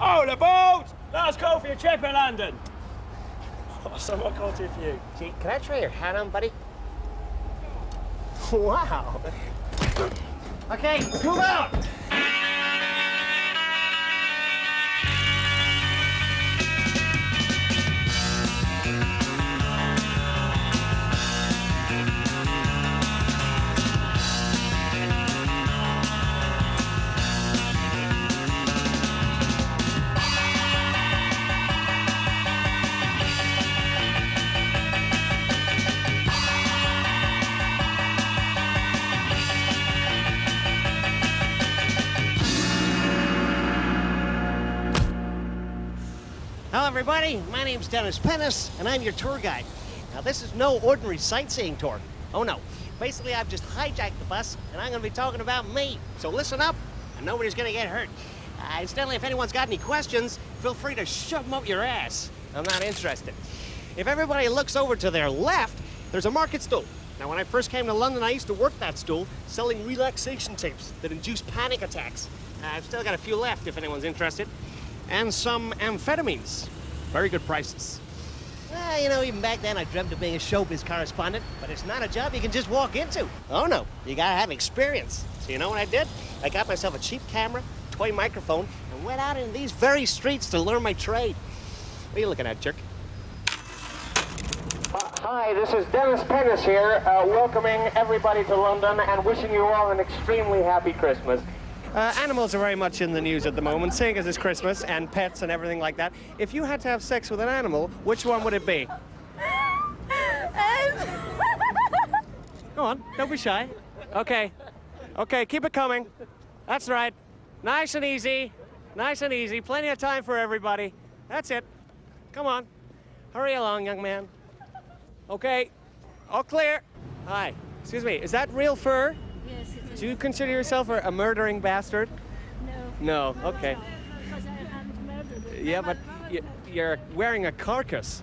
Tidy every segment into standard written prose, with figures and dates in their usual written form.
Oh, the boat! Last call for your trip in London. Oh, someone called you for you. Gee, can I try your hat on, buddy? Wow. Okay, move out! Hello, everybody. My name's Dennis Pennis, and I'm your tour guide. Now, this is no ordinary sightseeing tour. Oh, no. Basically, I've just hijacked the bus, and I'm going to be talking about me. So listen up, and nobody's going to get hurt. Incidentally, if anyone's got any questions, feel free to shove them up your ass. I'm not interested. If everybody looks over to their left, there's a market stool. Now, when I first came to London, I used to work that stool, selling relaxation tapes that induce panic attacks. I've still got a few left, if anyone's interested. And some amphetamines. Very good prices. You know, even back then I dreamt of being a showbiz correspondent, but it's not a job you can just walk into. Oh no, you gotta have experience. So you know what I did? I got myself a cheap camera, toy microphone, and went out into these very streets to learn my trade. What are you looking at, jerk? Hi, this is Dennis Pennis here, welcoming everybody to London and wishing you all an extremely happy Christmas. Animals are very much in the news at the moment, seeing as it's Christmas and pets and everything like that. If you had to have sex with an animal, which one would it be? Go on, don't be shy. Okay. Okay, keep it coming. That's right. Nice and easy. Nice and easy. Plenty of time for everybody. That's it. Come on. Hurry along, young man. Okay. All clear. Hi. Excuse me, is that real fur? Yes, it is. Do you consider yourself a murdering bastard? No. No, okay. No, because I haven't murdered. Yeah, but you're wearing a carcass.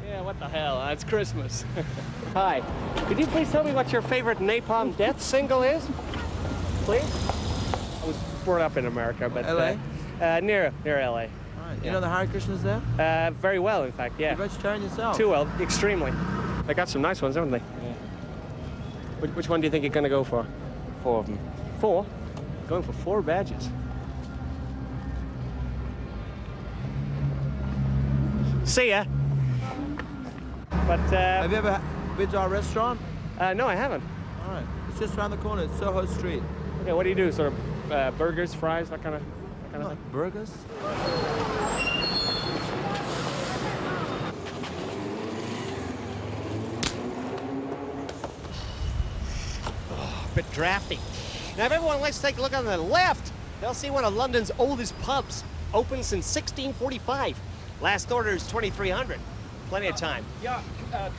Yeah, what the hell? It's Christmas. Hi. Could you please tell me what your favorite Napalm Death single is? Please? I was brought up in America, but... LA? Near LA. All right. You know the Hare Krishnas there? Very well, in fact, yeah. You're vegetarian yourself? Too well, extremely. They got some nice ones, haven't they? Yeah. Which one do you think you're going to go for? 4 of them. 4? Going for 4 badges. See ya. But, Have you ever been to our restaurant? no, I haven't. All right. It's just around the corner. It's Soho Street. Okay, what do you do? Sort of burgers, fries, that kind of Like thing? burgers? Bit drafty. Now, if everyone likes to take a look on the left, they'll see one of London's oldest pubs, opened since 1645. Last order is 2300. Plenty of time. Yeah,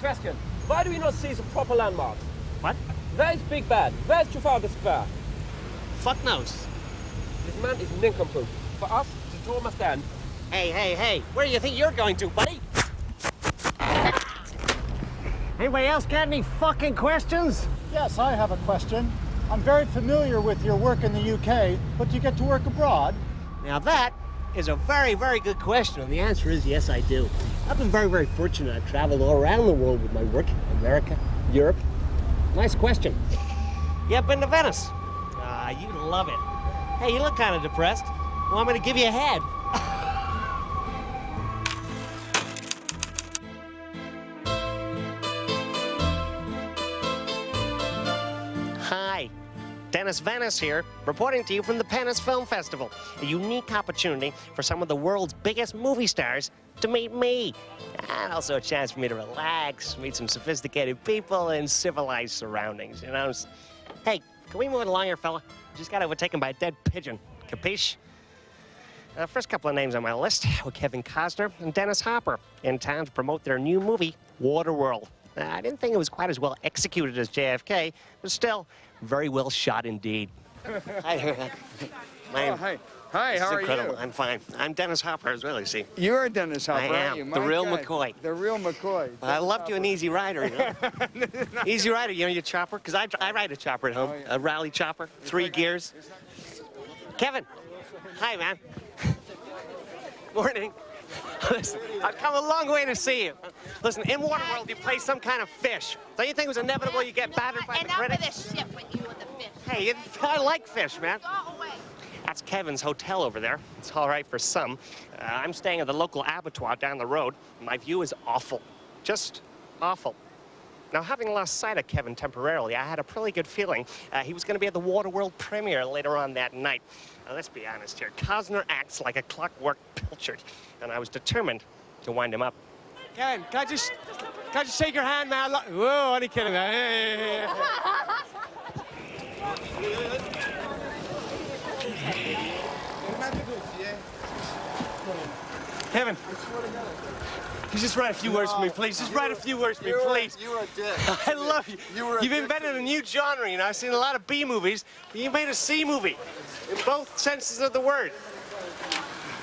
question. Why do we not see the proper landmarks? What? Where is Big Ben? Where is Trafalgar Square? Fuck knows. This man is nincompoop. For us, the door must end. Hey, where do you think you're going to, buddy? Anybody else got any fucking questions? Yes, I have a question. I'm very familiar with your work in the UK, but do you get to work abroad? Now that is a very, very good question, and the answer is yes, I do. I've been very, very fortunate. I've traveled all around the world with my work. America, Europe. Nice question. Yeah, been to Venice. You'd love it. Hey, you look kind of depressed. Want me to give you a head? Hi, Dennis Pennis here, reporting to you from the Pennis Film Festival, a unique opportunity for some of the world's biggest movie stars to meet me, and also a chance for me to relax, meet some sophisticated people in civilized surroundings, you know? Hey, can we move it along here, fella? Just got overtaken by a dead pigeon, capiche? First couple of names on my list were Kevin Costner and Dennis Hopper, in town to promote their new movie, Waterworld. I didn't think it was quite as well executed as JFK, but still, very well shot indeed. Hi. Hi, how are incredible. you? I'm fine. I'm Dennis Hopper as well, you see. You're Dennis Hopper, I am. aren't you? The My real God. McCoy. The real McCoy. I loved you an Easy Rider, you know? Easy Rider, you know your chopper? Because I ride a chopper at home, Oh, yeah. a rally chopper, 3 gears. Kevin, hi, man. Morning. Listen, I've come a long way to see you. Listen, in Waterworld, you play some kind of fish. Don't you think it was inevitable you get battered by the Enough of critics? this shit with you and the fish. Hey, I like fish, man. Go away. That's Kevin's hotel over there. It's all right for some. I'm staying at the local abattoir down the road. My view is awful. Just awful. Now, having lost sight of Kevin temporarily, I had a pretty good feeling he was going to be at the Waterworld premiere later on that night. Now, let's be honest here. Cosner acts like a clockwork pilchard, and I was determined to wind him up. Kevin, can I just shake your hand, man? Whoa, only kidding, man. Hey. Kevin, can you just write a few words for me, please? Just write a few words for me, please. You were a dick. I love you. You've invented a new genre, you know. I've seen a lot of B movies, but you made a C movie, in both senses of the word.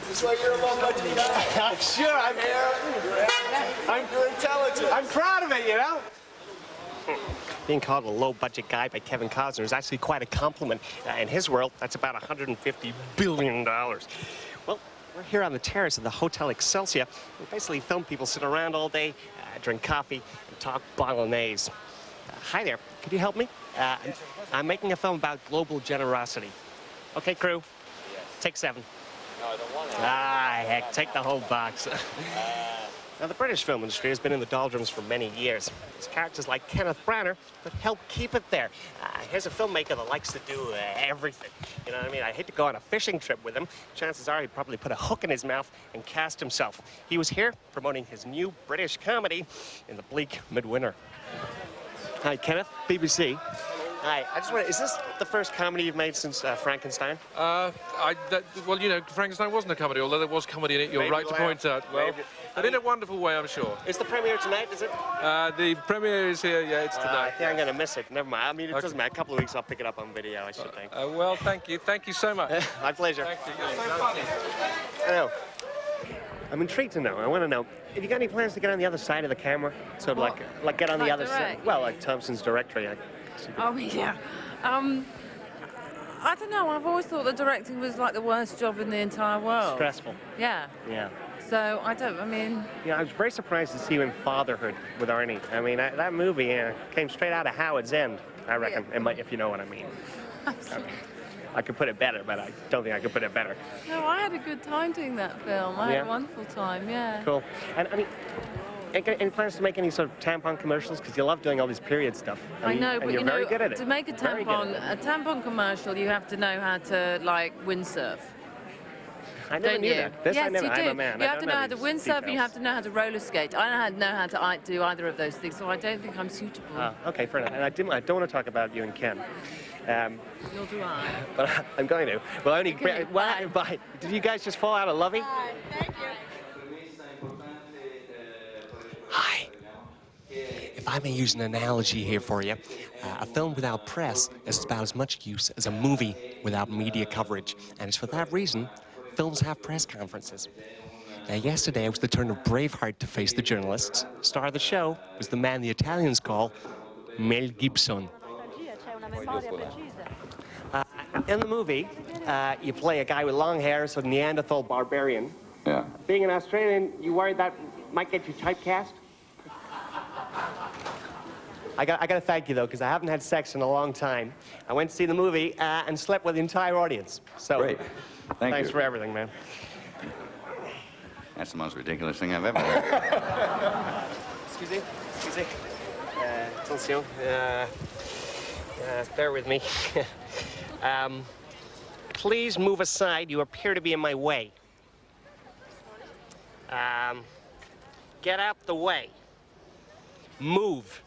That's why you're a low-budget guy. I'm sure. You're intelligent. I'm proud of it, you know. Being called a low-budget guy by Kevin Costner is actually quite a compliment. In his world, that's about $150 billion. Well, we're here on the terrace of the Hotel Excelsior. We basically film people sit around all day, drink coffee, and talk bolognese. Hi there. Could you help me? I'm making a film about global generosity. Okay, crew. Take 7. No, I don't want it. Ah, heck, take the whole box. Now, the British film industry has been in the doldrums for many years. It's characters like Kenneth Branagh that help keep it there. Here's a filmmaker that likes to do everything. You know what I mean? I'd hate to go on a fishing trip with him. Chances are he'd probably put a hook in his mouth and cast himself. He was here promoting his new British comedy in the bleak midwinter. Hi, Kenneth, BBC. Hi, I just want to, is this the first comedy you've made since Frankenstein? Well, you know, Frankenstein wasn't a comedy, although there was comedy in it. You're Maybe right to point out. Well, but in a wonderful way, I'm sure. Is the premiere tonight, is it? The premiere is here, yeah, it's I tonight. think I'm going to miss it. Never mind. I mean, it doesn't matter. A couple of weeks, I'll pick it up on video, I should think. Well, thank you. Thank you so much. My pleasure. Thank you. You're so funny. I know. I'm intrigued to know. I want to know, have you got any plans to get on the other side of the camera? Sort of like get on the Like other side? direct? Well, like Thompson's directory. Oh, yeah. I don't know. I've always thought that directing was like the worst job in the entire world. Stressful. Yeah. Yeah. So I mean. Yeah, I was very surprised to see you in Fatherhood with Arnie. I mean, that movie came straight out of Howard's End, I reckon, if you know what I mean. I could put it better, but I don't think I could put it better. No, I had a good time doing that film. I had a wonderful time, yeah. Cool. And I mean, any plans to make any sort of tampon commercials? Because you love doing all this period stuff. I know, but you're you know, very good at it. to make a tampon commercial, you have to know how to, like, windsurf. I never knew that. This yes, I never, you do. I'm a man. You have to know how to these windsurf and you details. have to know how to roller skate. I don't know how to do either of those things, so I don't think I'm suitable. Okay, fair enough. And I don't want to talk about you and Ken. Nor do I. But I'm going to. Well, only. Okay, bye. Bye. Did you guys just fall out of lovey? Thank you. Hi. If I may use an analogy here for you, a film without press is about as much use as a movie without media coverage. And it's for that reason films have press conferences. Now, yesterday it was the turn of Braveheart to face the journalists. Star of the show was the man the Italians call Mel Gibson. In the movie, you play a guy with long hair, so Neanderthal barbarian. Yeah. Being an Australian, you worried that might get you typecast? I got to thank you, though, because I haven't had sex in a long time. I went to see the movie and slept with the entire audience. So, Great. Thanks for everything, man. That's the most ridiculous thing I've ever heard. Excuse me. Attention. Bear with me. Please move aside. You appear to be in my way. Get out the way. Move.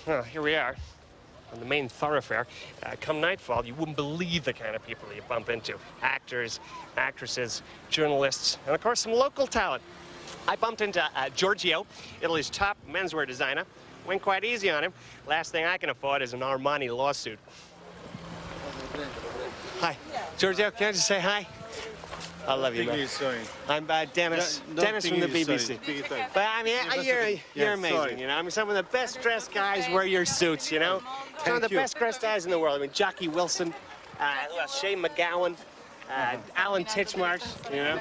Well, here we are on the main thoroughfare. Come nightfall, you wouldn't believe the kind of people you bump into. Actors, actresses, journalists, and of course some local talent. I bumped into Giorgio, Italy's top menswear designer. Went quite easy on him. Last thing I can afford is an Armani lawsuit. Hi. Giorgio, can I just say hi? I love you, man. I'm Dennis. Dennis from the BBC. But I mean, you're amazing, you know. I mean, some of the best dressed guys wear your suits, you know. Some of the best dressed guys in the world. I mean, Jockey Wilson, Shane McGowan. Alan Titchmarsh, you know?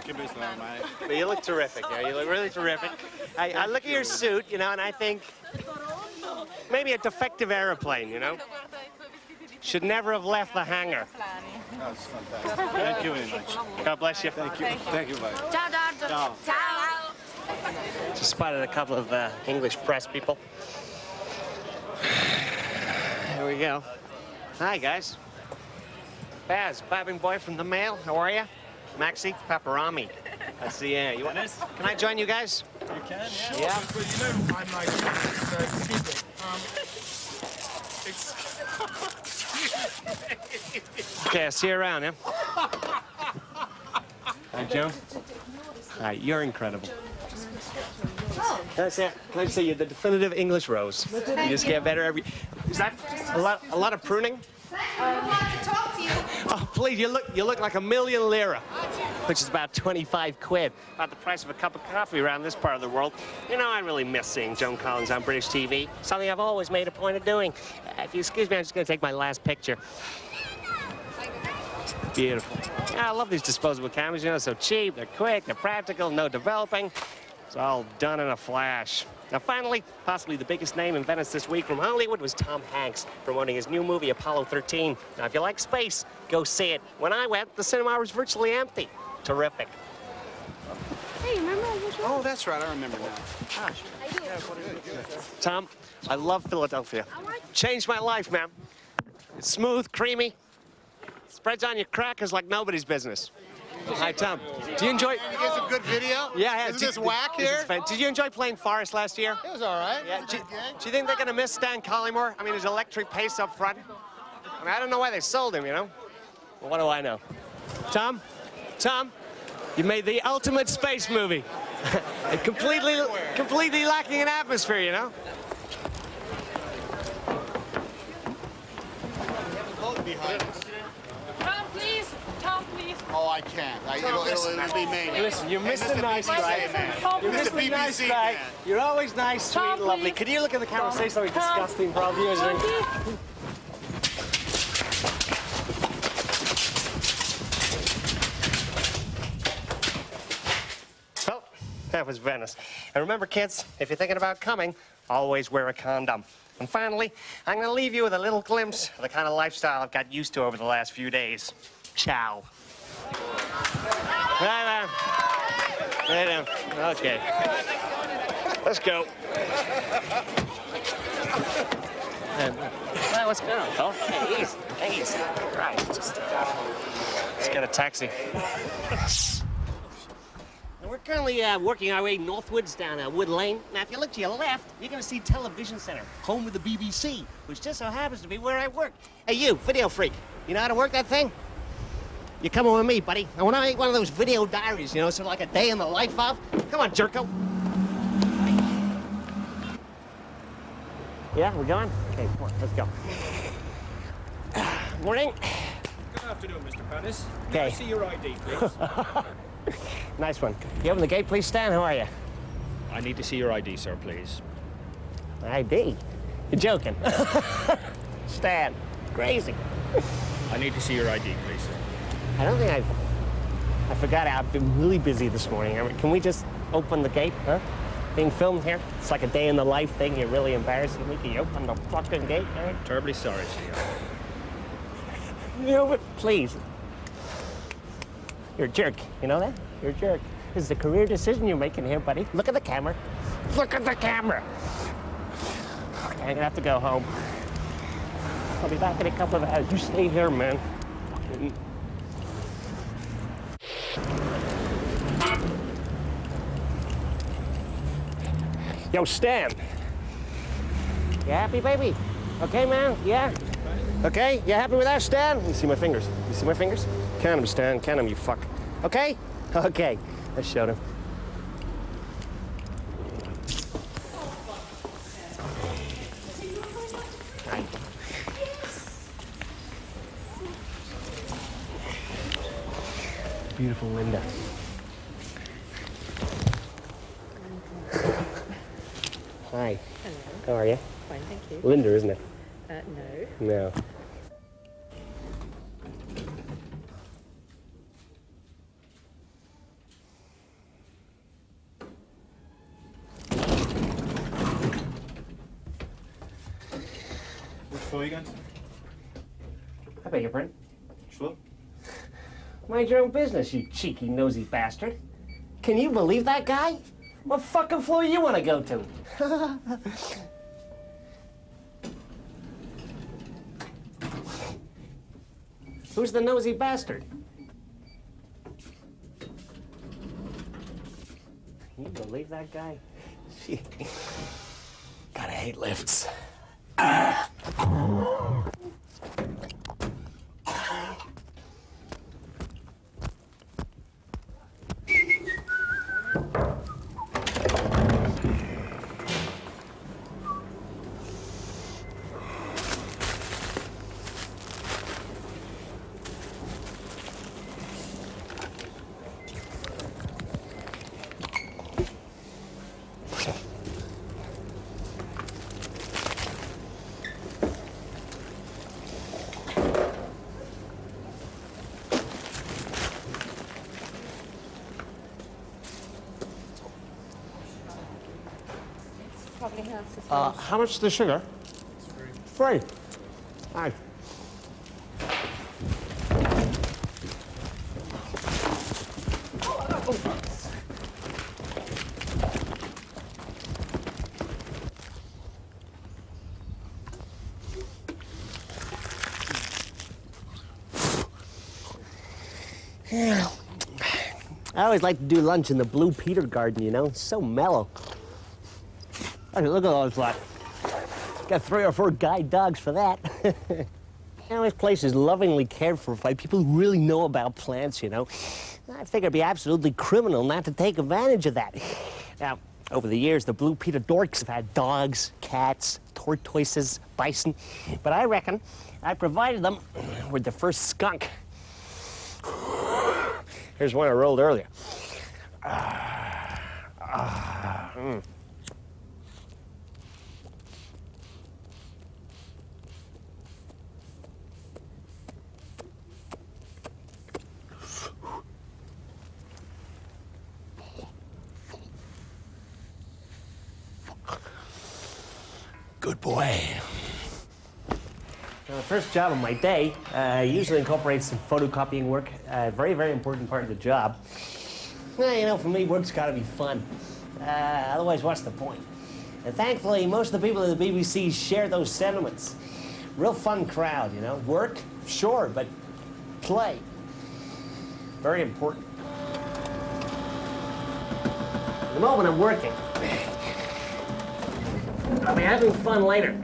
But you look terrific, yeah, you look really terrific. I look at your suit, you know, and I think maybe a defective aeroplane, you know? Should never have left the hangar. That's fantastic. Thank you very much. God bless you. Thank you. Thank you, buddy. Ciao, Dad. Ciao. Ciao. Just spotted a couple of English press people. Here we go. Hi, guys. Baz, bobbing boy from the mail. How are you? Maxie, Paparami. That's the you want this? Can I join you guys? You can, yeah. Yeah. Well, you know, I'm like, Okay, I'll see you around, yeah? Hi, Joe. Hi, you're incredible. Can I say you're the definitive English rose? You just get better every. Is that a lot of pruning? Oh, please, you look like $1,000,000 lira, which is about 25 quid, about the price of a cup of coffee around this part of the world. You know, I really miss seeing Joan Collins on British TV, something I've always made a point of doing. If you excuse me, I'm just going to take my last picture. Beautiful. Yeah, I love these disposable cameras, you know, so cheap, they're quick, they're practical, no developing. It's all done in a flash. Now, finally, possibly the biggest name in Venice this week from Hollywood was Tom Hanks, promoting his new movie, Apollo 13. Now, if you like space, go see it. When I went, the cinema was virtually empty. Terrific. Hey, remember I was Oh, that's right. I remember now. I do. Tom, I love Philadelphia. Changed my life, man. It's smooth, creamy. Spreads on your crackers like nobody's business. Hi, Tom. Do you enjoy? You get some good video? Yeah. Isn't this whack here? Did you enjoy playing Forest last year? It was all right. Yeah. Do you think they're going to miss Stan Collymore? I mean, his electric pace up front. I mean, I don't know why they sold him, you know? Well, what do I know? Tom, you made the ultimate space movie. completely lacking in atmosphere, you know? Behind us. Tom, please. Tom, please. Oh, I can't. It'll be me. Listen, you're Mr. Nice Guy. Tom, You're please. Mr. Nice Guy. You're always nice, sweet, Tom, lovely. please. Could you look at the camera and say something Tom. disgusting for our viewers? Tom, please. Well, that was Venice. And remember, kids, if you're thinking about coming, always wear a condom. And finally, I'm going to leave you with a little glimpse of the kind of lifestyle I've got used to over the last few days. Ciao. Right down. Okay. Let's go. What's going on, fella? Hey, easy. Right, let's get a taxi. We're currently working our way northwards down Wood Lane. Now, if you look to your left, you're going to see Television Center, home of the BBC, which just so happens to be where I work. Hey, you, video freak, you know how to work that thing? You're coming with me, buddy. I want to make one of those video diaries, you know, sort of like a day in the life of. Come on, jerko. Yeah, we're going? Okay, come on, let's go. Morning. Good afternoon, Mr. Pennis. Okay. Can I see your ID, please? Nice one. You open the gate, please, Stan? How are you? I need to see your ID, sir, please. ID? You're joking. Stan, crazy. I need to see your ID, please. I don't think I forgot. I've been really busy this morning. I mean, can we just open the gate, huh? Being filmed here. It's like a day in the life thing. You're really embarrassing me. Can you open the fucking gate, man? Terribly sorry, sir. No, but please. You're a jerk. You know that? You're a jerk. This is a career decision you're making here, buddy. Look at the camera. Look at the camera. Okay, I'm gonna have to go home. I'll be back in a couple of hours. You stay here, man. Yo, Stan. You happy, baby? Okay, man? Yeah? Okay? You happy with that, Stan? Let me see my fingers. You see my fingers? Count them, Stan. Count them, you fuck. Okay? Okay. I showed him. Right. Beautiful Linda. Hi. Hello. How are you? Fine, thank you. Linda, isn't it? No. No. weekend? I beg your pardon? Sure. Mind your own business, you cheeky, nosy bastard. Can you believe that guy? What fucking floor you want to go to? Who's the nosy bastard? Can you believe that guy? Gotta hate lifts. Probably has to How much is the sugar? Free. Hi. Yeah. I always like to do lunch in the Blue Peter garden, you know? It's so mellow. Okay, look at all this lot. Got 3 or 4 guide dogs for that. You know, this place is lovingly cared for by people who really know about plants, you know. I figure it'd be absolutely criminal not to take advantage of that. Now, over the years, the Blue Peter dorks have had dogs, cats, tortoises, bison, but I reckon I provided them with the first skunk. Here's one I rolled earlier. Good boy. Now, the first job of my day usually incorporates some photocopying work. Very, very important part of the job. Well, you know, for me, work's got to be fun. Otherwise, what's the point? And thankfully, most of the people at the BBC share those sentiments. Real fun crowd, you know. Work, sure, but play. Very important. At the moment, I'm working. I'll be having fun later.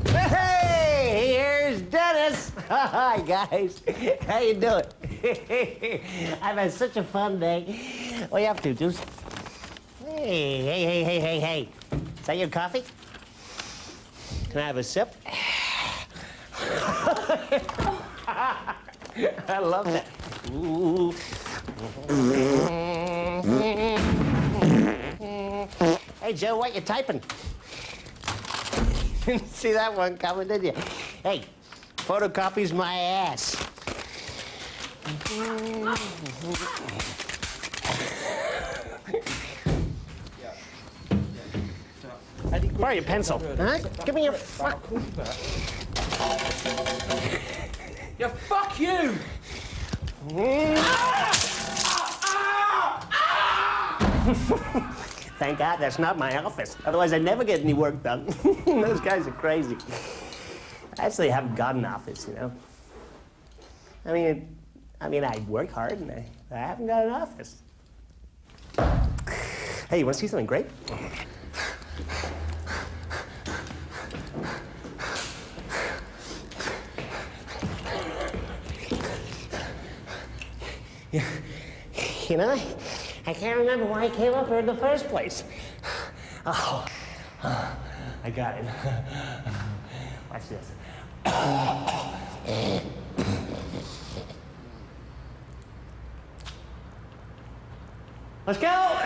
Hey, here's Dennis. Hi, guys. How you doing? I've had such a fun day. What are you up to, Deuce? Hey. Is that your coffee? Can I have a sip? I love that. Ooh. Hey, Joe, what you typing? Didn't see that one coming, did you? Hey, photocopies my ass. Borrow your pencil. Huh? Give me your fuck. Yeah, fuck you! Thank God that's not my office. Otherwise, I'd never get any work done. Those guys are crazy. I actually haven't got an office, you know. I mean, I work hard, and I haven't got an office. Hey, you want to see something great? You know, I can't remember why I came up here in the first place. Oh, I got it. Watch this. Let's go!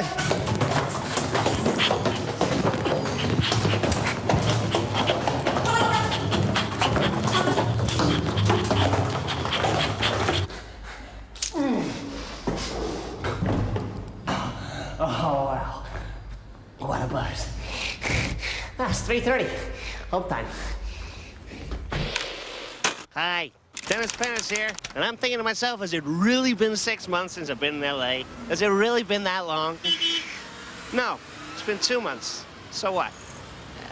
Oh, wow. What a buzz. It's 3:30. Home time. Hi, Dennis Pennis here, and I'm thinking to myself, has it really been 6 months since I've been in L.A.? Has it really been that long? No, it's been 2 months. So what?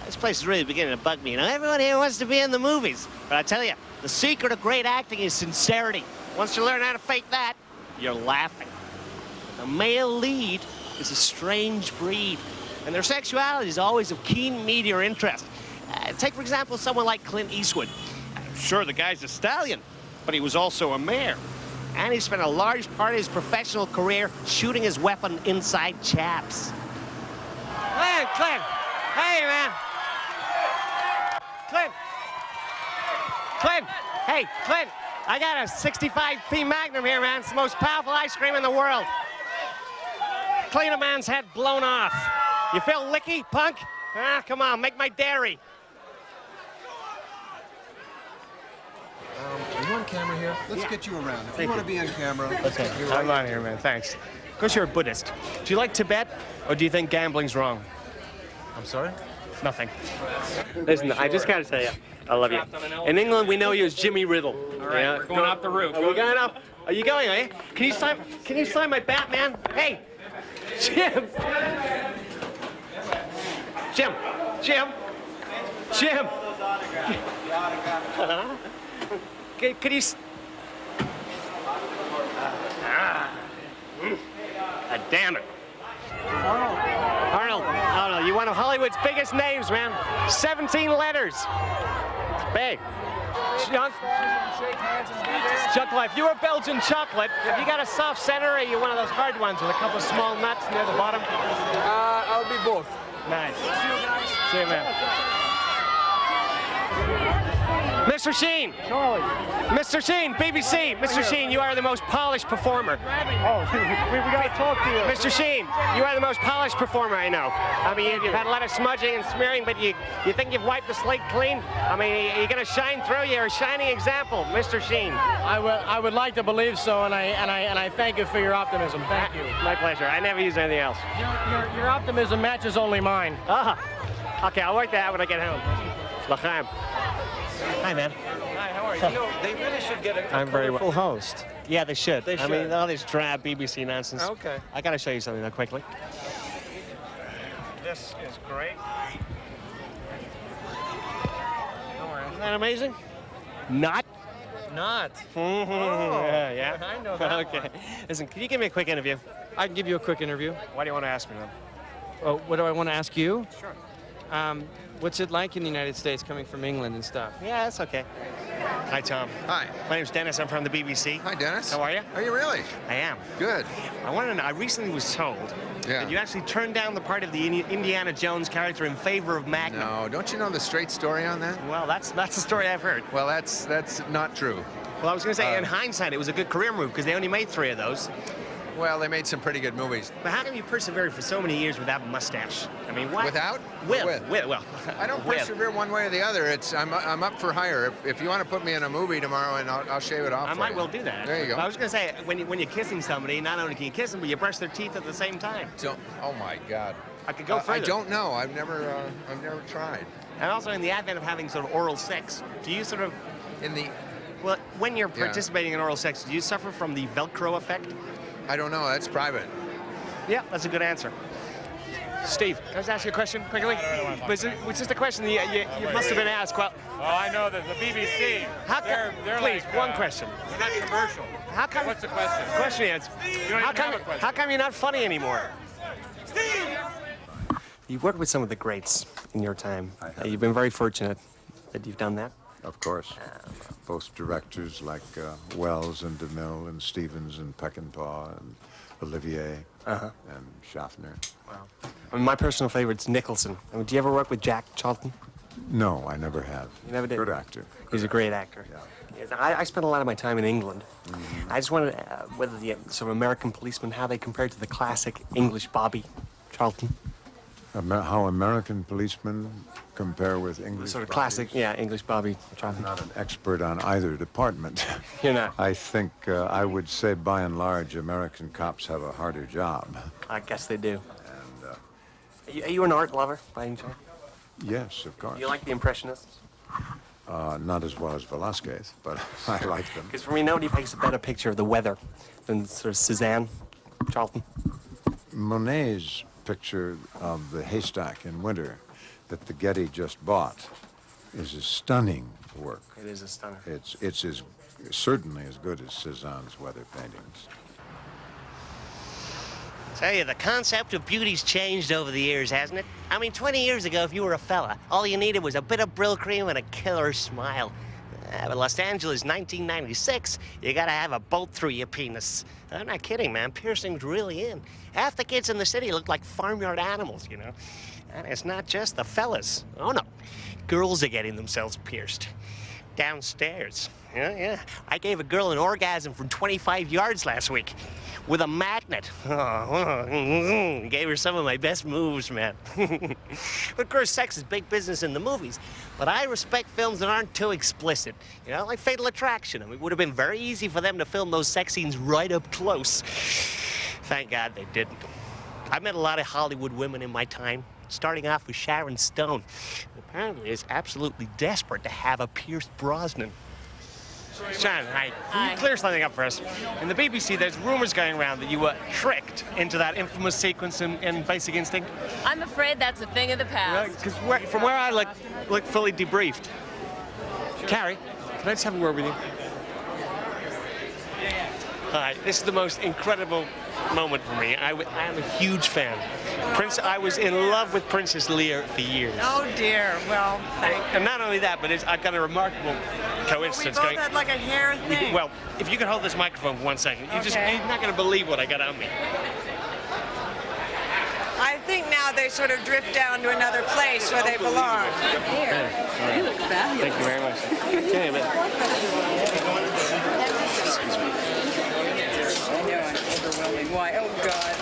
This place is really beginning to bug me. You know, everyone here wants to be in the movies. But I tell you, the secret of great acting is sincerity. Once you learn how to fake that, you're laughing. The male lead is a strange breed, and their sexuality is always of keen media interest. Take, for example, someone like Clint Eastwood. Sure, the guy's a stallion, but he was also a mayor. And he spent a large part of his professional career shooting his weapon inside chaps. Clint! Hey, man! Clint! Hey, Clint! I got a 65p Magnum here, man. It's the most powerful ice cream in the world. Clean a man's head blown off. You feel licky, punk? Ah, come on, make my dairy. Are you on camera here? Let's get you around. If you want to be on camera, let's get you I'm on here, man. Thanks. Of course, you're a Buddhist. Do you like Tibet, or do you think gambling's wrong? I'm sorry? Nothing. Listen, I just gotta tell you, I love you. In England, we know you as Jimmy Riddle. All right, we're going off the roof. Are we going up? Are you going, eh? Can you sign my Batman? Hey, Jim! Jim! Could you... God damn it. Arnold, you're one of Hollywood's biggest names, man. 17 letters. Big. Chocolate. If you were Belgian chocolate, have you got a soft center, or are you one of those hard ones with a couple of small nuts near the bottom? I'll be both. Nice. See you, man. Mr. Sheen. Charlie. Mr. Sheen, BBC. Mr. Sheen, you are the most polished performer. Oh, we got to talk to you. Mr. Sheen, you are the most polished performer I know. I mean, you've had a lot of smudging and smearing, but you think you've wiped the slate clean? I mean, you're going to shine through. You're a shining example, Mr. Sheen. I would like to believe so, and I thank you for your optimism. Thank you. My pleasure. I never use anything else. Your optimism matches only mine. Okay, I'll work that out when I get home. L'chaim. Hi, man. Hi, how are you? You know, they really should get a colorful host. Yeah, they should. They I mean, should. all this drab BBC nonsense. Okay. I got to show you something, though, quickly. This is great. Isn't that amazing? Not? Not. Yeah. I know that Okay. one. Listen, can you give me a quick interview? I can give you a quick interview. Why do you want to ask me, then? Oh, what do I want to ask you? Sure. What's it like in the United States coming from England and stuff? Yeah, that's okay. Hi, Tom. Hi. My name's Dennis. I'm from the BBC. Hi, Dennis. How are you? Are you really? I am. Good. I want to know, I recently was told Yeah. that you actually turned down the part of the Indiana Jones character in favor of Magnum. No, don't you know the straight story on that? Well, that's the story I've heard. Well, that's not true. Well, I was going to say, in hindsight, it was a good career move because they only made 3 of those. Well, they made some pretty good movies. But how come you persevered for so many years without a mustache? I mean, why? Without? With. Well, I don't with. persevere one way or the other. I'm up for hire. If you want to put me in a movie tomorrow, and I'll shave it off. I for might you. well do that. There you go. I was going to say, when you're kissing somebody, not only can you kiss them, but you brush their teeth at the same time. Oh my God. I could go further. I don't know. I've never tried. And also, in the advent of having sort of oral sex, do you sort of, well, when you're participating in oral sex, do you suffer from the Velcro effect? I don't know. That's private. Yeah, that's a good answer. Steve, can I just ask you a question quickly? Was just a question that you must have been asked. Well, I know that the BBC. They're please, like, one question. You're not commercial. How come? What's the question? The question is, how come you're not funny anymore? Steve! You've worked with some of the greats in your time. You've been very fortunate that you've done that. Of course. Both directors like Wells and DeMille and Stevens and Peckinpah and Olivier and Schaffner. Wow. I mean, my personal favorite's Nicholson. I mean, do you ever work with Jack Charlton? No, I never have. You never did? Good actor. He's a great actor. Yeah. Yes, I spent a lot of my time in England. I just wondered whether the sort of American policemen, how they compared to the classic English Bobby Charlton. How American policemen compare with English Sort of bobbies. classic, yeah, English bobby. I'm not an expert on either department. You're not? I think I would say, by and large, American cops have a harder job. I guess they do. And Are you an art lover, by any chance? yes, of course. Do you like the Impressionists? Not as well as Velasquez, but I like them. Because for me, nobody paints a better picture of the weather than sort of Cézanne, Charlton. Monet's picture of the haystack in winter that the Getty just bought is a stunning work. It is a stunner. It's certainly as good as Cézanne's weather paintings. Tell you, the concept of beauty's changed over the years, hasn't it? I mean, 20 years ago, if you were a fella, all you needed was a bit of Brill cream and a killer smile. But Los Angeles, 1996, you gotta have a bolt through your penis. I'm not kidding, man. Piercing's really in. Half the kids in the city look like farmyard animals, you know? And it's not just the fellas. Oh, no. Girls are getting themselves pierced. Downstairs. Yeah. I gave a girl an orgasm from 25 yards last week with a magnet. Gave her some of my best moves, man. Of course, sex is big business in the movies, but I respect films that aren't too explicit. You know, like Fatal Attraction. I mean, it would have been very easy for them to film those sex scenes right up close. Thank God they didn't. I met a lot of Hollywood women in my time, starting off with Sharon Stone, who apparently is absolutely desperate to have a Pierce Brosnan. Sharon, hi. Can you clear something up for us? In the BBC, there's rumors going around that you were tricked into that infamous sequence in Basic Instinct. I'm afraid that's a thing of the past. Because from where I look fully debriefed. Carrie, can I just have a word with you? Hi, this is the most incredible moment for me. I am a huge fan. I was in love with Princess Leia for years. Oh dear, well, And not only that, but I've got a remarkable coincidence we both had like a hair thing. Well, if you could hold this microphone for 1 second, you're not going to believe what I got on me. I think now they sort of drift down to another place where they belong. You look fabulous. Thank you very much. Okay, I know, I'm overwhelming. Why? Oh, God.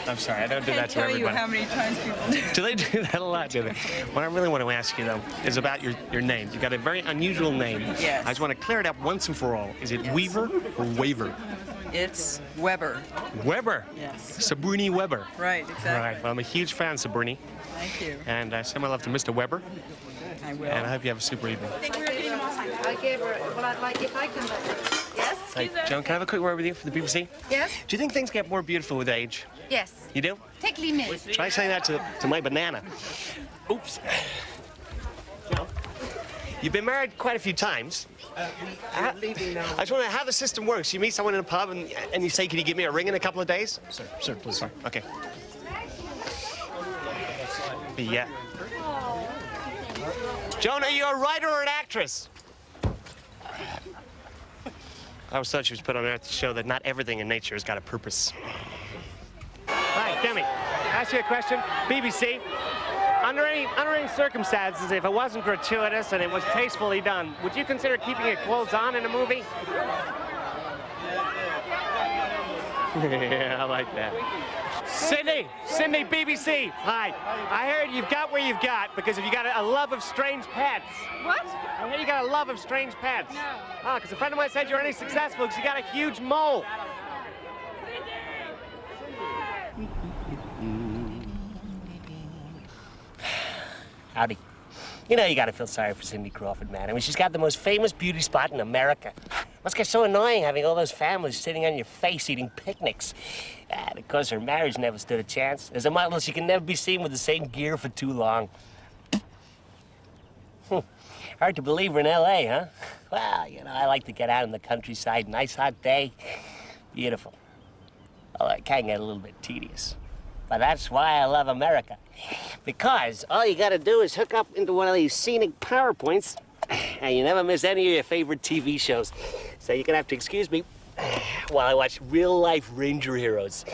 I'm sorry, I don't do that to everybody. I can't tell you how many times people do. Do they do that a lot, do they? What I really want to ask you, though, is about your name. You've got a very unusual name. Yes. I just want to clear it up once and for all. Is it Weaver or Waver? It's Weber. Weber? Yes. Sabrini Weber. Right, exactly. Right, well, I'm a huge fan, Sabrini. Thank you. And send my love to Mr. Weber. I will. And I hope you have a super evening. I gave her, well, I'd like if I can. Yes? Hey, Joan, can I have a quick word with you for the BBC? Yes? Do you think things get more beautiful with age? Yes. You do? Tickly me. Try saying that to my banana. Oops. Joan, you've been married quite a few times. I just wonder how the system works. You meet someone in a pub and you say, can you give me a ring in a couple of days? Sir, please. Sorry. Okay. Yeah. Joan, are you a writer or an actress? I always thought she was put on earth to show that not everything in nature has got a purpose. Hi, Demi. Ask you a question. BBC. Under any circumstances, if it wasn't gratuitous and it was tastefully done, would you consider keeping your clothes on in a movie? Yeah, I like that. Sydney, BBC. Hi. I heard you've got where you've got because you got a love of strange pets. What? I heard you got a love of strange pets. No. Oh, because a friend of mine said you're only successful because you got a huge mole. Howdy. You know you gotta feel sorry for Cindy Crawford, man. I mean, she's got the most famous beauty spot in America. Must get so annoying having all those families sitting on your face eating picnics. And of course, her marriage never stood a chance. As a model, she can never be seen with the same gear for too long. Hard to believe we're in L.A., huh? Well, you know, I like to get out in the countryside. Nice hot day. Beautiful. Although it can get a little bit tedious. But that's why I love America. Because all you gotta do is hook up into one of these scenic PowerPoints, and you never miss any of your favorite TV shows. So you're gonna have to excuse me while I watch real-life Ranger heroes.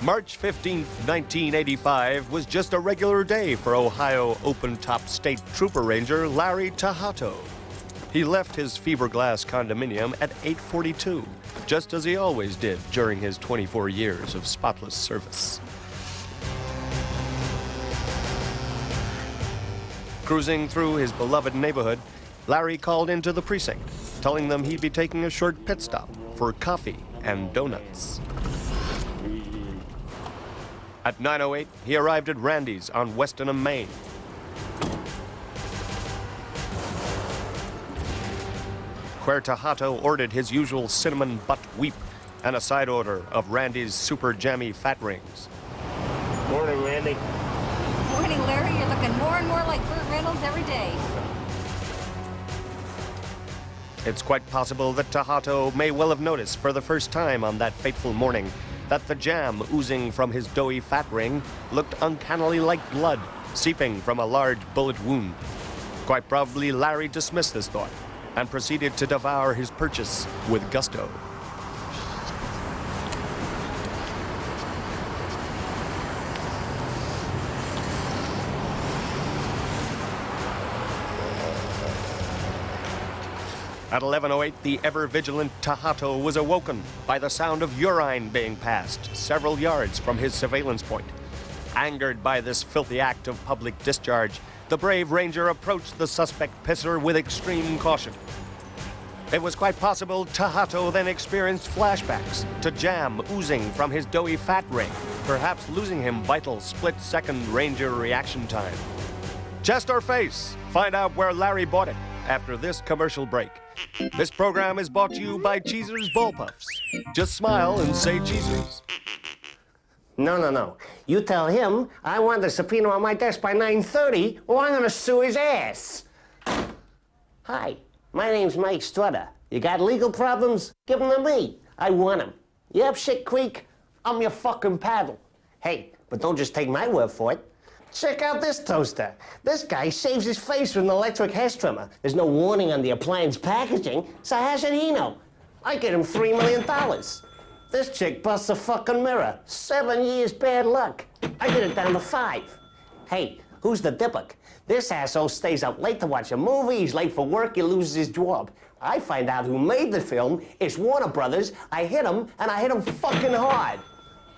March 15th, 1985 was just a regular day for Ohio open-top state trooper ranger Larry Tahato. He left his fiberglass condominium at 8:42, just as he always did during his 24 years of spotless service. Cruising through his beloved neighborhood, Larry called into the precinct, telling them he'd be taking a short pit stop for coffee and donuts. At 9:08, he arrived at Randy's on Westonham, Maine. Where Tahato ordered his usual cinnamon butt weep and a side order of Randy's super jammy fat rings. Morning, Randy. Morning, Larry. You're looking more and more like Burt Reynolds every day. It's quite possible that Tahato may well have noticed for the first time on that fateful morning that the jam oozing from his doughy fat ring looked uncannily like blood seeping from a large bullet wound. Quite probably Larry dismissed this thought and proceeded to devour his purchase with gusto. At 11:08, the ever-vigilant Tahato was awoken by the sound of urine being passed several yards from his surveillance point. Angered by this filthy act of public discharge, the brave ranger approached the suspect pisser with extreme caution. It was quite possible Tahato then experienced flashbacks to jam oozing from his doughy fat ring, perhaps losing him vital split-second ranger reaction time. Chest or face? Find out where Larry bought it after this commercial break. This program is brought to you by Cheezer's Ball Puffs. Just smile and say Cheezer's. No. You tell him I want the subpoena on my desk by 9:30, or I'm gonna sue his ass. Hi, my name's Mike Strutter. You got legal problems? Give them to me. I want them. You up shit creek? I'm your fucking paddle. Hey, but don't just take my word for it. Check out this toaster. This guy shaves his face with an electric hair trimmer. There's no warning on the appliance packaging, so how should he know? I get him $3 million. This chick busts a fucking mirror. 7 years bad luck. I get it down to 5. Hey, who's the dipper? This asshole stays up late to watch a movie. He's late for work. He loses his job. I find out who made the film. It's Warner Brothers. I hit him, and I hit him fucking hard.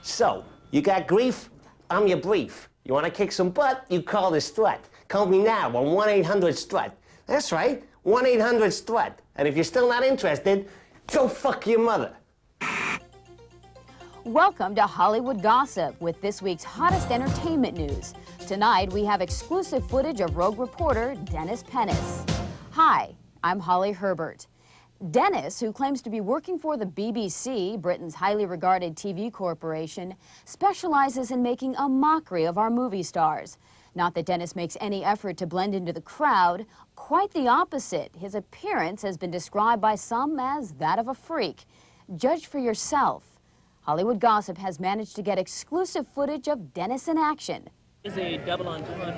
So, you got grief? I'm your brief. You want to kick some butt? You call the Strut. Call me now on 1-800-STRUT. That's right, 1-800-STRUT. And if you're still not interested, go fuck your mother. Welcome to Hollywood Gossip with this week's hottest entertainment news. Tonight, we have exclusive footage of rogue reporter Dennis Pennis. Hi, I'm Holly Herbert. Dennis, who claims to be working for the BBC, Britain's highly regarded TV corporation, specializes in making a mockery of our movie stars. Not that Dennis makes any effort to blend into the crowd, quite the opposite. His appearance has been described by some as that of a freak. Judge for yourself. Hollywood Gossip has managed to get exclusive footage of Dennis in action. Is a double entendre. I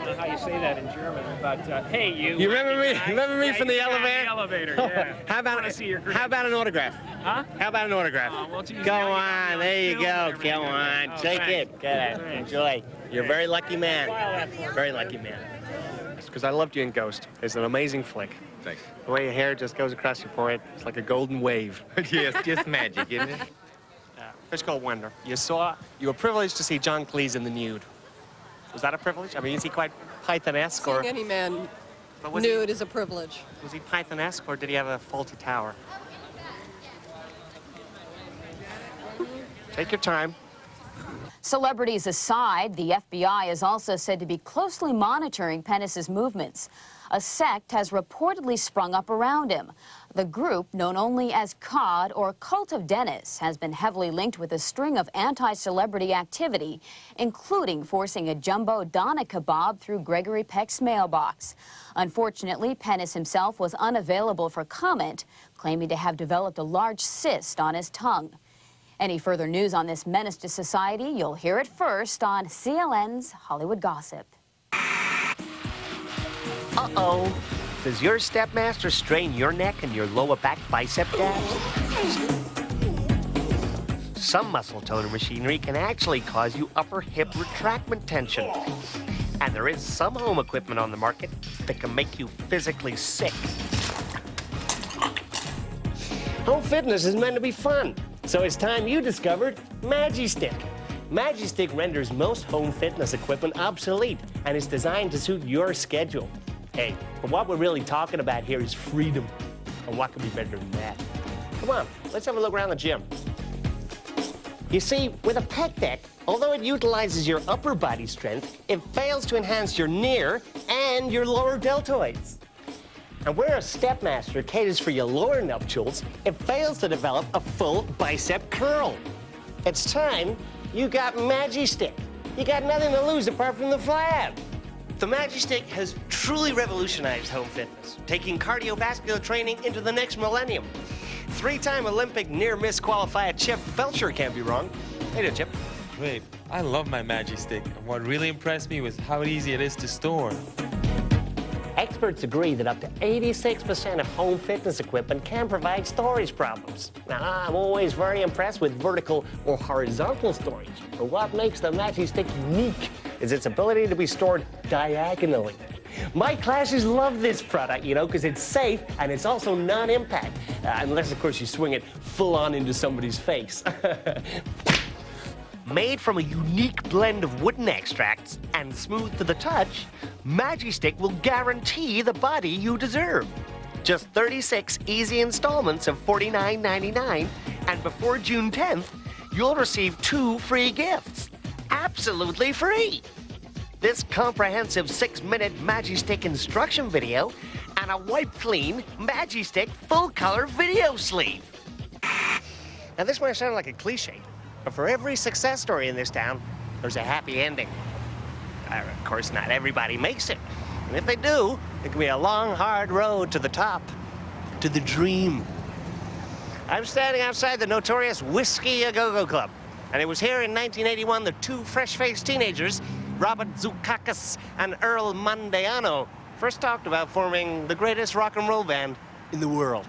don't know how you say that in German, but hey, you. You remember me? Remember me from the elevator? The elevator, yeah. How about an autograph? Huh? How about an autograph? Well, geez, go on, there you go. Go on, take it. Get it. Enjoy. You're a very lucky man. Very lucky man. Because I loved you in Ghost. It's an amazing flick. Thanks. The way your hair just goes across your forehead, it's like a golden wave. Yes, just magic, isn't it? Fish called Wonder. You were privileged to see John Cleese in the nude. Was that a privilege? I mean, is he quite Python-esque or? Seeing any man nude is a privilege. Was he Python-esque or did he have a faulty tower? Take your time. Celebrities aside, the FBI is also said to be closely monitoring Pennis's movements. A sect has reportedly sprung up around him. The group, known only as COD, or Cult of Dennis, has been heavily linked with a string of anti-celebrity activity, including forcing a jumbo doner kebab through Gregory Peck's mailbox. Unfortunately, Pennis himself was unavailable for comment, claiming to have developed a large cyst on his tongue. Any further news on this menace to society, you'll hear it first on CLN's Hollywood Gossip. Uh-oh. Does your stepmaster strain your neck and your lower back bicep gaps? Some muscle toner machinery can actually cause you upper hip retractment tension. And there is some home equipment on the market that can make you physically sick. Home fitness is meant to be fun, so it's time you discovered Magistick. Magistick renders most home fitness equipment obsolete, and it's designed to suit your schedule. Hey, but what we're really talking about here is freedom. And what could be better than that? Come on, let's have a look around the gym. You see, with a pec deck, although it utilizes your upper body strength, it fails to enhance your near and your lower deltoids. And where a Stepmaster caters for your lower nuptials, it fails to develop a full bicep curl. It's time you got Magistick. You got nothing to lose apart from the flab. The Magistick has truly revolutionized home fitness, taking cardiovascular training into the next millennium. Three-time Olympic near-miss qualifier Chip Belcher can't be wrong. Hey there, Chip. Wait, I love my Magistick. And what really impressed me was how easy it is to store. Experts agree that up to 86% of home fitness equipment can provide storage problems. Now, I'm always very impressed with vertical or horizontal storage, but what makes the Magistick unique is its ability to be stored diagonally. My classes love this product, you know, because it's safe and it's also non-impact, unless, of course, you swing it full on into somebody's face. Made from a unique blend of wooden extracts and smooth to the touch, Magistick will guarantee the body you deserve. Just 36 easy installments of $49.99, and before June 10th, you'll receive 2 free gifts. Absolutely free! This comprehensive 6-minute Magistick instruction video and a wipe-clean Magistick full-color video sleeve. Now, this might sound like a cliche, but for every success story in this town, there's a happy ending. Of course, not everybody makes it. And if they do, it can be a long, hard road to the top, to the dream. I'm standing outside the notorious Whiskey A Go-Go Club, and it was here in 1981 that 2 fresh-faced teenagers, Robert Zoukakis and Earl Mandeano, first talked about forming the greatest rock and roll band in the world.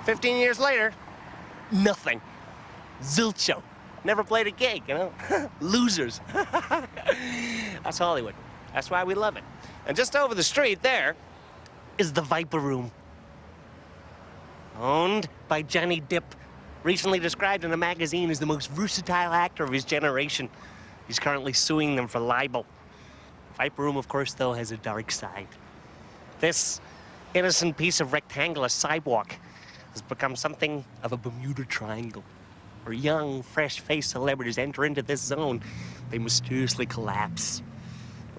15 years later, nothing. Zilcho. Never played a gig, you know? Losers. That's Hollywood. That's why we love it. And just over the street there is the Viper Room. Owned by Johnny Depp, recently described in a magazine as the most versatile actor of his generation. He's currently suing them for libel. Viper Room, of course, though, has a dark side. This innocent piece of rectangular sidewalk has become something of a Bermuda Triangle. Where young, fresh-faced celebrities enter into this zone, they mysteriously collapse.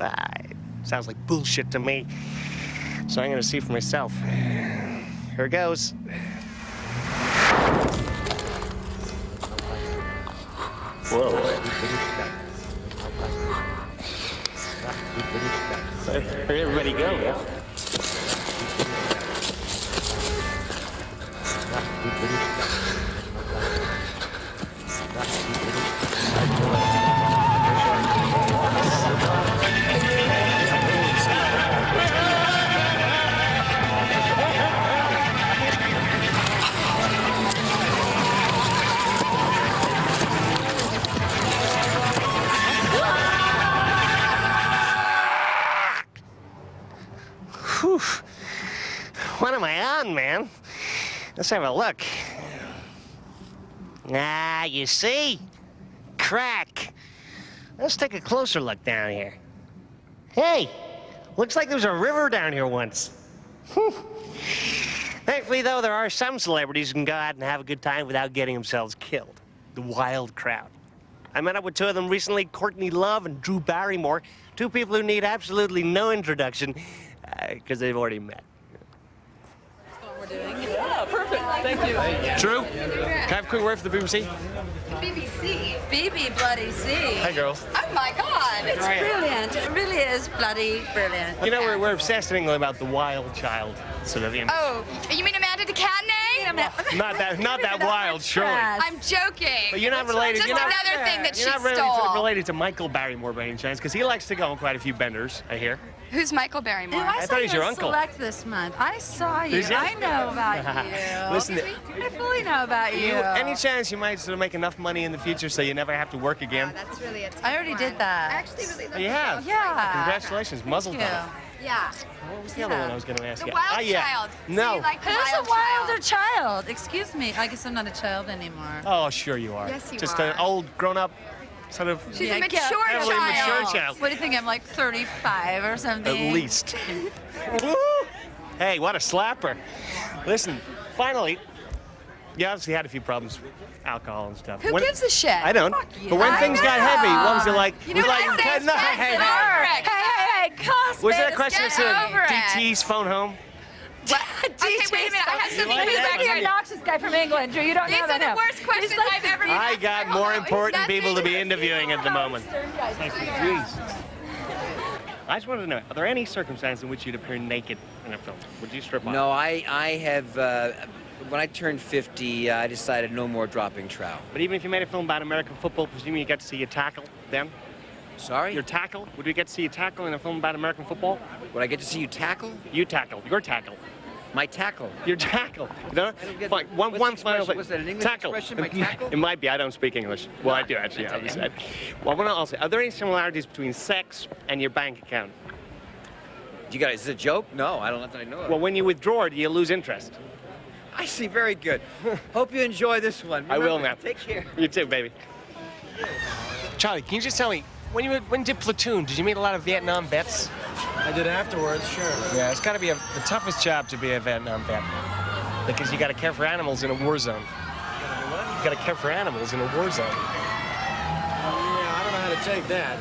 It sounds like bullshit to me. So I'm gonna see for myself. Here goes. Whoa. Where'd everybody go? Yeah? Whew. What am I on, man? Let's have a look. Ah, you see? Crack. Let's take a closer look down here. Hey, looks like there was a river down here once. Whew. Thankfully, though, there are some celebrities who can go out and have a good time without getting themselves killed. The wild crowd. I met up with 2 of them recently, Courtney Love and Drew Barrymore, 2 people who need absolutely no introduction because they've already met. Yeah, perfect. Thank you. Drew, can I have a quick word for the BBC? BBC. BB bloody C. Hi, girls. Oh my God, it's brilliant. It really is bloody brilliant. You know, we're obsessed in England about the wild child, Sylvian. Oh, you mean Amanda de Cadenet? a minute. Not that wild, surely. I'm joking. But you're not related. Just you're not, another thing that she You're not really stole. related to Michael Barrymore by any chance, because he likes to go on quite a few benders, I hear. Who's Michael Barrymore? I I saw thought he's you your at uncle. Select this month. I saw you. Did you? I know about you. Listen, I fully know about you. Any chance you might sort of make enough money in the future so you never have to work again? That's really a I already did that. I actually really love Oh, you have? Yeah. Congratulations, muzzle Thank tov. you. Yeah. What was the other one I was going to ask The you? wild Ah, yeah. child. No. So you like the Who's wild a wilder child? Excuse me. I guess I'm not a child anymore. Oh, sure you are. Yes, you Just are. an old, grown-up, sort of... She's Yeah, a mature Heavily child. mature child. What do you think? I'm like 35 or something. At least. Woo! Hey, what a slapper. Listen, finally, you obviously had a few problems with alcohol and stuff. Who gives a shit? I don't. Fuck you. But when I things got know. heavy, what was it like? You know was what like, I say? no, hey, Hey, cuss. was there a Pennis, question get as over to it. DT's phone home? Okay, wait a minute. I have something He's to like the say. obnoxious guy from England. You don't These know are that the him. worst questions I've ever I used. got more important people to be interviewing at the moment. Thank I just wanted to know, are there any circumstances in which you'd appear naked in a film? Would you strip off? No, I have, when I turned 50, I decided no more dropping trout. But even if you made a film about American football, presumably you get to see your tackle then? Sorry? Your tackle? Would we get to see you tackle in a film about American football? Would I get to see you tackle? You tackle. Your tackle. My tackle. Your tackle. You know? I don't get Fine. the- One what's the final expression? thing. Was that an English tackle. expression, my tackle? It might be. I don't speak English. Well, I do actually. I was said. Well, what I'll say, are there any similarities between sex and your bank account? You guys, is it a joke? No, I don't know that I know of. Well, when you withdraw, do you lose interest? I see, very good. Hope you enjoy this one. I will Remember, now. Take care. You too, baby. Charlie, can you just tell me, when you did Platoon, did you meet a lot of Vietnam vets? I did afterwards, sure. Yeah, it's got to be the toughest job to be a Vietnam vet. Because you got to care for animals in a war zone. You got to care for animals in a war zone. Yeah, I don't know how to take that.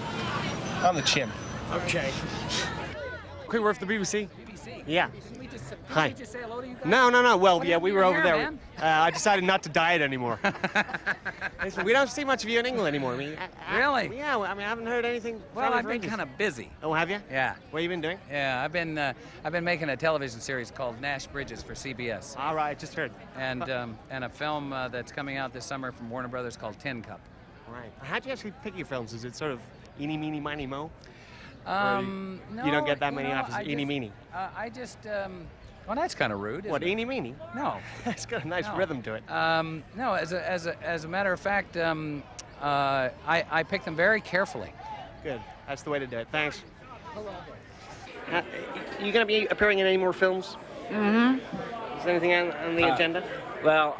On the chin. Okay. Quick word for the BBC? BBC? Yeah. We just Hi. say hello to you guys? No. Well, What yeah, are we you were over here, there. man? I decided not to diet anymore. Listen, we don't see much of you in England anymore. I mean, Really? Yeah, I mean, I haven't heard anything Well, from you I've for been ages. kind of busy. Oh, have you? Yeah. What have you been doing? Yeah, I've been making a television series called Nash Bridges for CBS. All right, just heard. And a film that's coming out this summer from Warner Brothers called Tin Cup. Right. How'd you actually pick your films? Is it sort of eeny, meeny, miny, mo? No, you don't get that many know, offers, I eeny, just- meeny. I just, well, that's kind of rude. What, isn't it? eeny, meeny? No. It's got a nice No. rhythm to it. No, as a matter of fact, I picked them very carefully. Good. That's the way to do it. Thanks. You going to be appearing in any more films? Mm-hmm. Is there anything on the agenda? Well,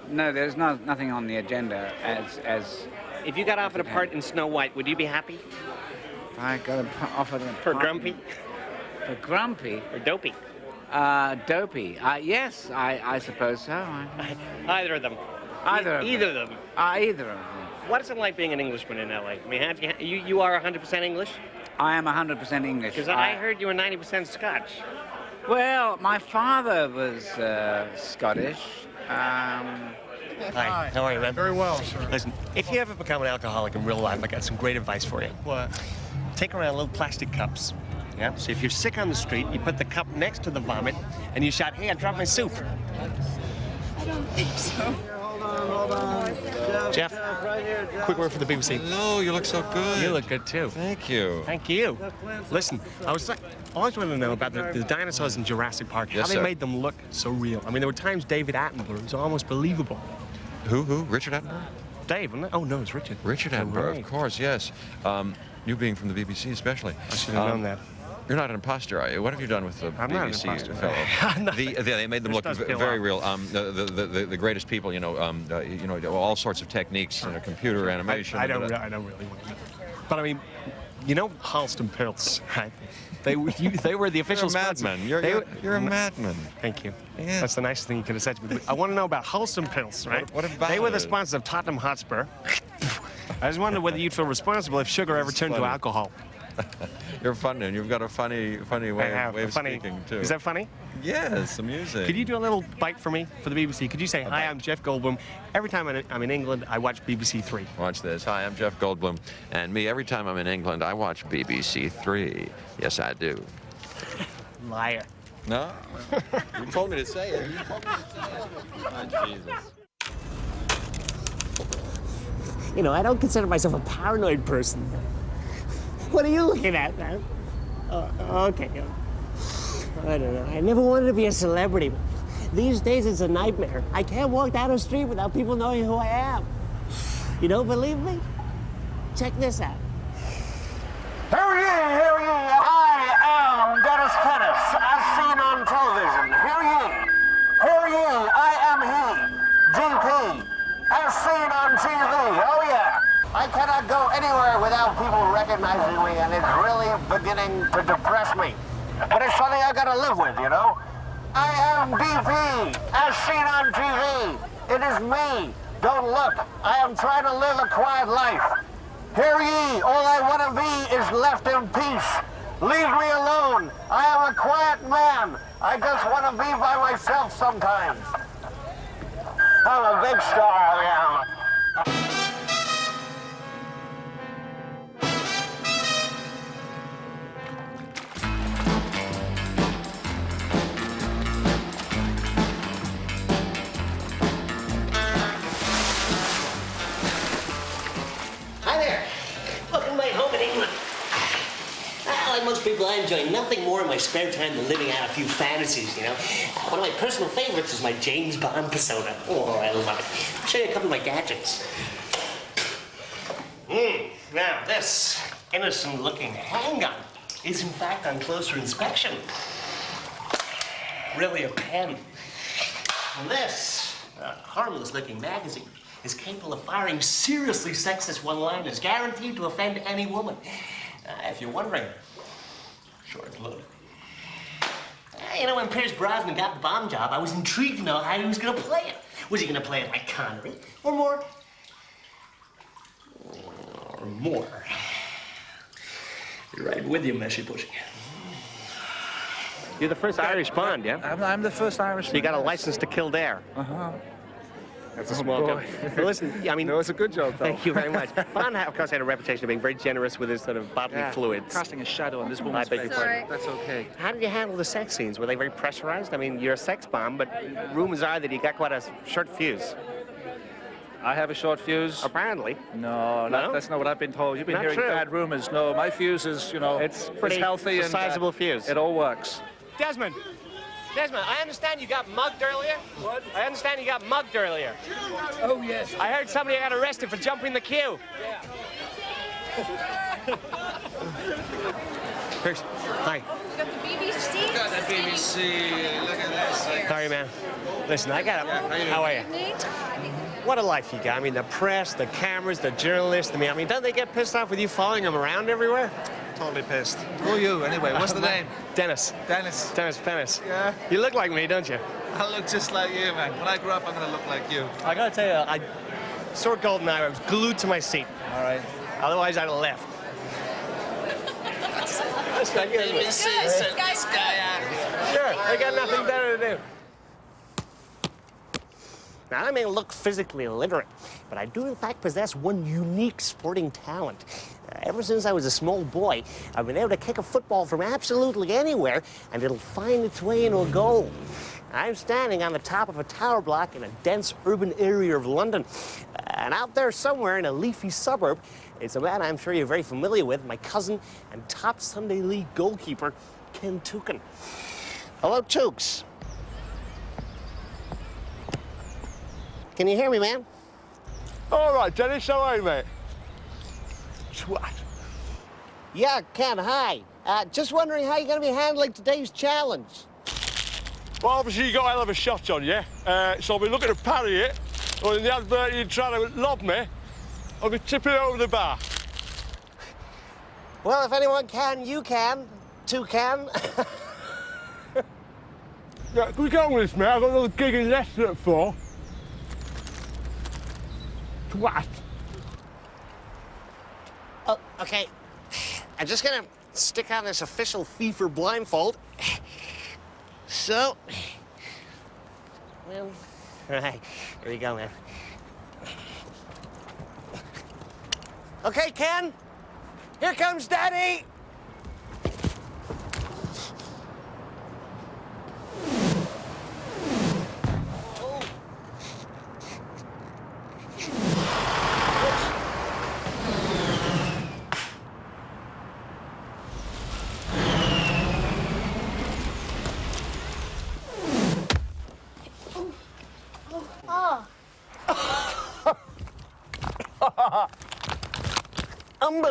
no, there's nothing on the agenda as. If you got offered a part in Snow White, would you be happy? I got offered a For Grumpy? For Grumpy? Or Dopey? Dopey. Yes, I suppose so. Either of them. Either of Either them. of them. Either of them. What is it like being an Englishman in LA? I mean, you are 100% English? I am 100% English. Because I heard you were 90% Scotch. Well, my father was Scottish. Hi, how are you, man? Very well, sir. Listen, if you ever become an alcoholic in real life, I got some great advice for you. What? Take around little plastic cups. Yeah? So if you're sick on the street, you put the cup next to the vomit, and you shout, "Hey, I dropped my soup." I don't think so. Hold on. Jeff, right here, Jeff. quick word for the BBC. Hello, you look so good. You look good, too. Thank you. Thank you. Listen, I always wanted to know about the dinosaurs in Jurassic Park, how Yes, they sir. made them look so real. I mean, there were times David Attenborough was almost believable. Who? Richard Attenborough? Dave, wasn't it? Oh, no, it's Richard. Richard Attenborough, of course, yes. You being from the BBC especially. I should have known that. You're not an imposter, are you? What have you done with the I'm not an BBC imposter. fellow? They made them This look does peel very off. real. The greatest people, all sorts of techniques, computer animation. I don't really want to. But I mean, you know Halston Pills, right? They were the official You're a sponsor. madman. You're a madman. Thank you. Yeah. That's the nicest thing you could have said to me. I want to know about Halston Pills, right? What about They were the it? sponsors of Tottenham Hotspur. I just wondered whether you'd feel responsible if sugar ever turned to funny. alcohol. You're funny, and you've got a funny way of speaking too. Is that funny? Yes, amusing. Could you do a little bite for me for the BBC? Could you say, "Hi, I'm Jeff Goldblum. Every time I'm in England, I watch BBC Three." Watch this. Hi, I'm Jeff Goldblum, and me, every time I'm in England, I watch BBC Three. Yes, I do. Liar. No? You told me to say it. You told me to say it. Oh, Jesus. You know, I don't consider myself a paranoid person. What are you looking at, man? Okay. I don't know. I never wanted to be a celebrity, but these days it's a nightmare. I can't walk down the street without people knowing who I am. You don't believe me? Check this out. Hear ye! I am Dennis Pennis, as seen on television. Hear ye! I am he, GP, as seen on TV. Oh yeah! I cannot go anywhere without people recognizing me, and it's really beginning to depress me. But it's something I gotta live with, you know? I am BP, as seen on TV. It is me. Don't look. I am trying to live a quiet life. Hear ye, all I want to be is left in peace. Leave me alone. I am a quiet man. I just want to be by myself sometimes. I'm a big star, I am. Hi there. Welcome back home in England. Like most people, I enjoy nothing more in my spare time than living out a few fantasies, you know. One of my personal favorites is my James Bond persona. Oh, I love it. I'll show you a couple of my gadgets. Now, this innocent-looking handgun is, in fact, on closer inspection, really a pen. And this harmless-looking magazine is capable of firing seriously sexist one-liners, guaranteed to offend any woman. If you're wondering, sure, it's loaded. You know, when Pierce Brosnan got the bomb job, I was intrigued to know how he was going to play it. Was he going to play it like Connery, or more? Or more? You're right with you, Messi Pushy. You're the first Irish Bond, yeah? I'm the first Irish. So you got a license to kill there. Uh-huh. That's a small job. Well, listen, I mean... No, it's a good job, though. Thank you very much. Bond, of course, had a reputation of being very generous with his sort of bodily fluids. Casting a shadow on this woman's face. Sorry. That's okay. How did you handle the sex scenes? Were they very pressurized? I mean, you're a sex bomb, but rumors are that you got quite a short fuse. I have a short fuse. Apparently. No, that's not what I've been told. You've been Not hearing true. bad rumors. No, my fuse is, you know, it's pretty healthy a and sizable fuse. It all works. Desmond, I understand you got mugged earlier. What? I understand you got mugged earlier. Oh, yes. I heard somebody got arrested for jumping the queue. Yeah. Hi. You got the BBC? Got the BBC. Look at this. Sorry, man. Listen, I got it. How are you? What a life you got. I mean, the press, the cameras, the journalists. I mean, don't they get pissed off with you following them around everywhere? Totally pissed. Who are you, anyway? What's the name? Dennis. Dennis. Dennis Pennis. Yeah. You look like me, don't you? I look just like you, man. When I grow up, I'm going to look like you. I gotta tell you, I saw Goldeneye. I was glued to my seat. All right. Otherwise, I'd have left. That's not good. This guy out of here. Sure, I got nothing better to do. Now, I may look physically illiterate, but I do in fact possess one unique sporting talent. Ever since I was a small boy, I've been able to kick a football from absolutely anywhere, and it'll find its way into a goal. I'm standing on the top of a tower block in a dense urban area of London. And out there somewhere in a leafy suburb is a man I'm sure you're very familiar with, my cousin and top Sunday League goalkeeper, Ken Tukin. Hello, Tukes. Can you hear me, man? All right, Dennis, how are you, mate? What? Yeah, Ken, hi. Just wondering how you're going to be handling today's challenge. Well, obviously you got a hell of a shot on you, so I'll be looking to parry it, or in the advert you're trying to lob me, I'll be tipping it over the bar. Well, if anyone can, you can. Two can. Yeah, can we go on with this, mate? I've got another gig in Leicester at 4. Twat. Oh, okay. I'm just gonna stick on this official FIFA blindfold. So, well, all right, here we go, man. Okay, Ken, here comes Daddy.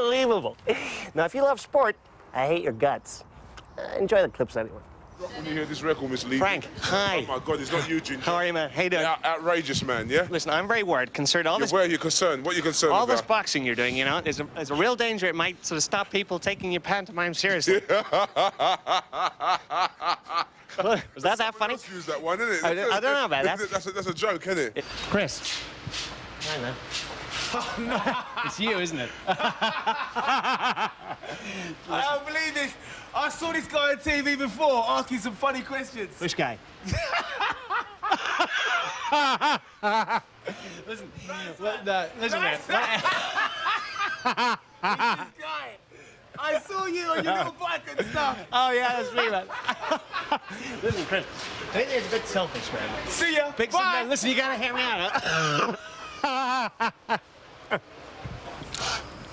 Unbelievable. Now, if you love sport, I hate your guts. Enjoy the clips anyway. When you hear this record, Miss Lee. Frank, hi. Oh my God, it's not you, Ginger. How are you, man? How you doing? Outrageous, man. Yeah. Listen, I'm very worried. Concerned. All this. Where are you concerned? What are you concerned all about? this boxing you're doing, you know, there's a real danger. It might sort of stop people taking your pantomime seriously. Was that funny? Use that one, isn't it? I don't know about that. That's a joke, isn't it? Chris. Hi, man. Oh, no. It's you, isn't it? I don't believe this. I saw this guy on TV before asking some funny questions. Which guy? Listen, listen, man. This guy. I saw you on your little bike and stuff. Oh, yeah, that's me, man. Listen, Chris, I think it's a bit selfish, man. See ya. Big Bye. Man, listen, you gotta hear me out, huh?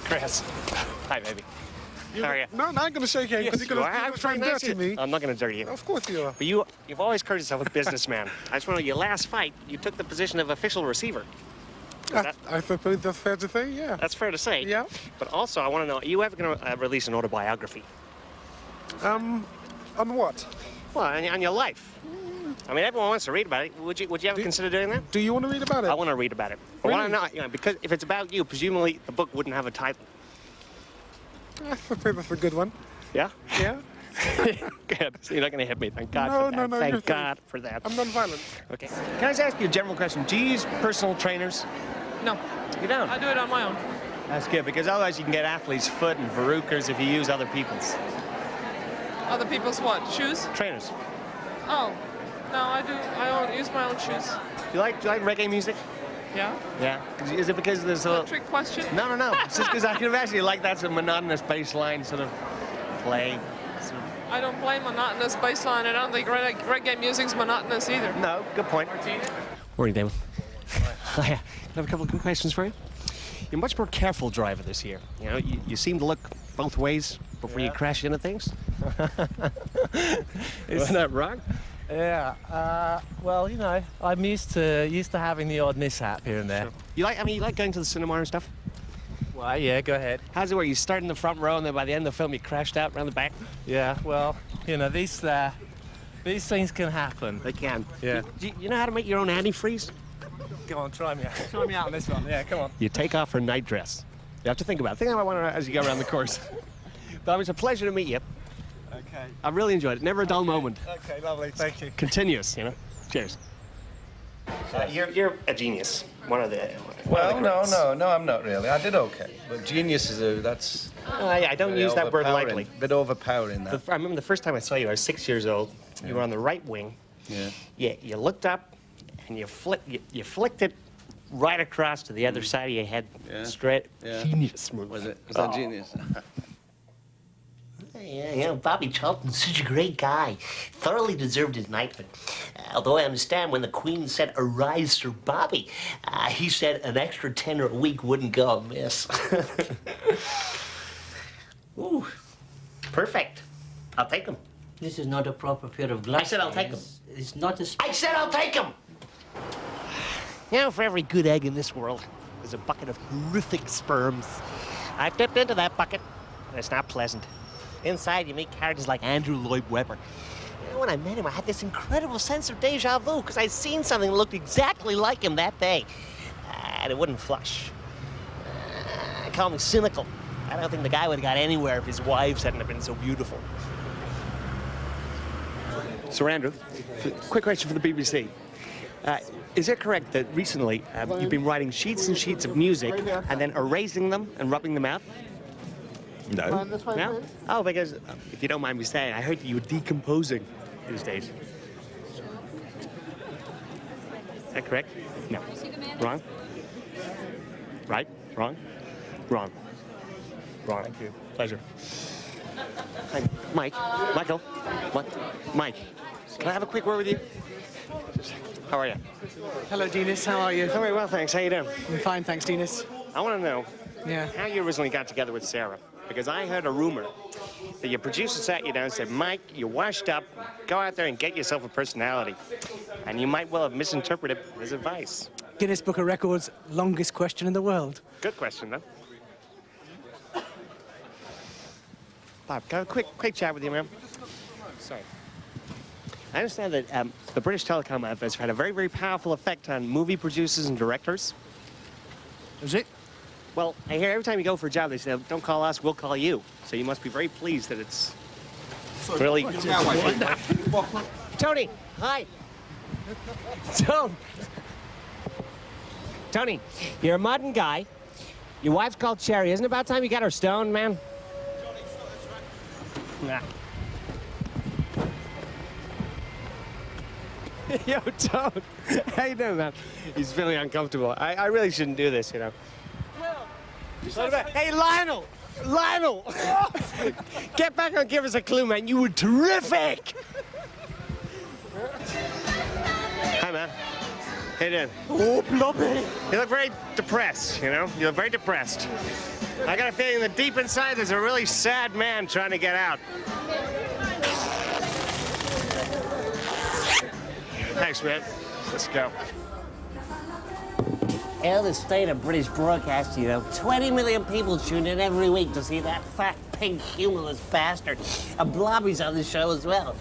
Chris. Hi, baby. How are you? No, I'm going to shake hands. Yes, You're you are. going I'm to trying try and not dirty to. me. I'm not going to dirty you. Of course you are. But you've always called yourself a businessman. I just want to know, your last fight, you took the position of official receiver. I suppose that's fair to say, yeah. That's fair to say. Yeah. But also, I want to know, are you ever going to release an autobiography? On what? Well, on your life. I mean, everyone wants to read about it. Would you ever consider doing that? Do you want to read about it? I want to read about it. I want to know, you know, because if it's about you, presumably the book wouldn't have a title. I suppose that's a good one. Yeah? Yeah. Good. So you're not going to hit me. Thank God No, for that. no, no. Thank God for that. I'm non-violent. Okay. Can I just ask you a general question? Do you use personal trainers? No. You don't? I do it on my own. That's good, because otherwise you can get athlete's foot and verrucas if you use other people's. Other people's what? Shoes? Trainers. Oh. No, I do. I use my own shoes. Do you like reggae music? Yeah? Yeah. Is it because there's a... Trick question? No, no, no. It's just because I can imagine you like that sort of monotonous bass line sort of play. Sort of... I don't play monotonous bass line. I don't think reggae music's monotonous either. No, good point. Morning, Damon. I have a couple of quick questions for you. You're a much more careful driver this year. You know, you seem to look both ways before you crash into things. Isn't that wrong? Yeah. Well, you know, I'm used to having the odd mishap here and there. Sure. You like going to the cinema and stuff? Well, yeah, go ahead. How's it work? You start in the front row and then by the end of the film you crashed out around the back? Yeah. Well, you know, these things can happen. They can. Yeah. You know how to make your own antifreeze? Go on, try me out. Try me out on this one. Yeah, come on. You take off her nightdress. You have to think about it. Think about it as you go around the course. But it was a pleasure to meet you. Okay. I really enjoyed it. Never a dull moment. Okay, lovely. Thank you. Continuous, you know. Cheers. You're a genius. One of the. Well, no, I'm not really. I did okay, but genius is that's. I don't use that word lightly. A bit overpowering. That. I remember the first time I saw you. I was 6 years old. You were on the right wing. Yeah. Yeah. You looked up, and you flicked it right across to the other side of your head. Yeah. Straight. Yeah. Genius move. Was that genius? Yeah, Bobby Charlton's such a great guy. Thoroughly deserved his knighthood. Although I understand when the Queen said, "Arise, Sir Bobby," he said an extra tenner a week wouldn't go amiss. Ooh, perfect. I'll take him. This is not a proper pair of glasses. I said I'll take him. It's not a... I said I'll take him! You know, for every good egg in this world, there's a bucket of horrific sperms. I've dipped into that bucket, and it's not pleasant. Inside, you meet characters like Andrew Lloyd Webber. You know, when I met him, I had this incredible sense of deja vu, because I'd seen something that looked exactly like him that day. And it wouldn't flush. Call me cynical. I don't think the guy would have got anywhere if his wives hadn't have been so beautiful. Sir Andrew, quick question for the BBC. Is it correct that recently you've been writing sheets and sheets of music and then erasing them and rubbing them out? No. No? Oh, because, if you don't mind me saying, I heard that you were decomposing these days. Is that correct? No. Wrong? Right? Wrong? Wrong. Wrong. Thank you. Pleasure. Hi, Mike. Michael. What? Mike. Can I have a quick word with you? How are you? Hello, Dinas. How are you? Very well, thanks. How you doing? I'm fine, thanks, Dinas. I want to know how you originally got together with Sarah. Because I heard a rumor that your producer sat you down and said, "Mike, you're washed up. Go out there and get yourself a personality." And you might well have misinterpreted his advice. Guinness Book of Records, longest question in the world. Good question, though. Bob, can I have a quick chat with you, ma'am? Sorry. I understand that the British Telecom has had a very, very powerful effect on movie producers and directors. Is it? Well, I hear every time you go for a job, they say, don't call us, we'll call you. So you must be very pleased that it's really... Tony, hi. Tony, you're a modern guy. Your wife's called Cherry. Isn't it about time you got her stoned, man? Nah. Yo, Tone. How you doing, man? He's feeling uncomfortable. I really shouldn't do this, you know. Hey, Lionel! Lionel! Get back and give us a clue, man. You were terrific! Hi, man. How you doing? Oh, blobby! You look very depressed, you know? You look very depressed. I got a feeling that deep inside there's a really sad man trying to get out. Thanks, man. Let's go. Hell, the state of British broadcasting, you know. 20 million people tune in every week to see that fat, pink, humorless bastard. And Blobby's on the show as well.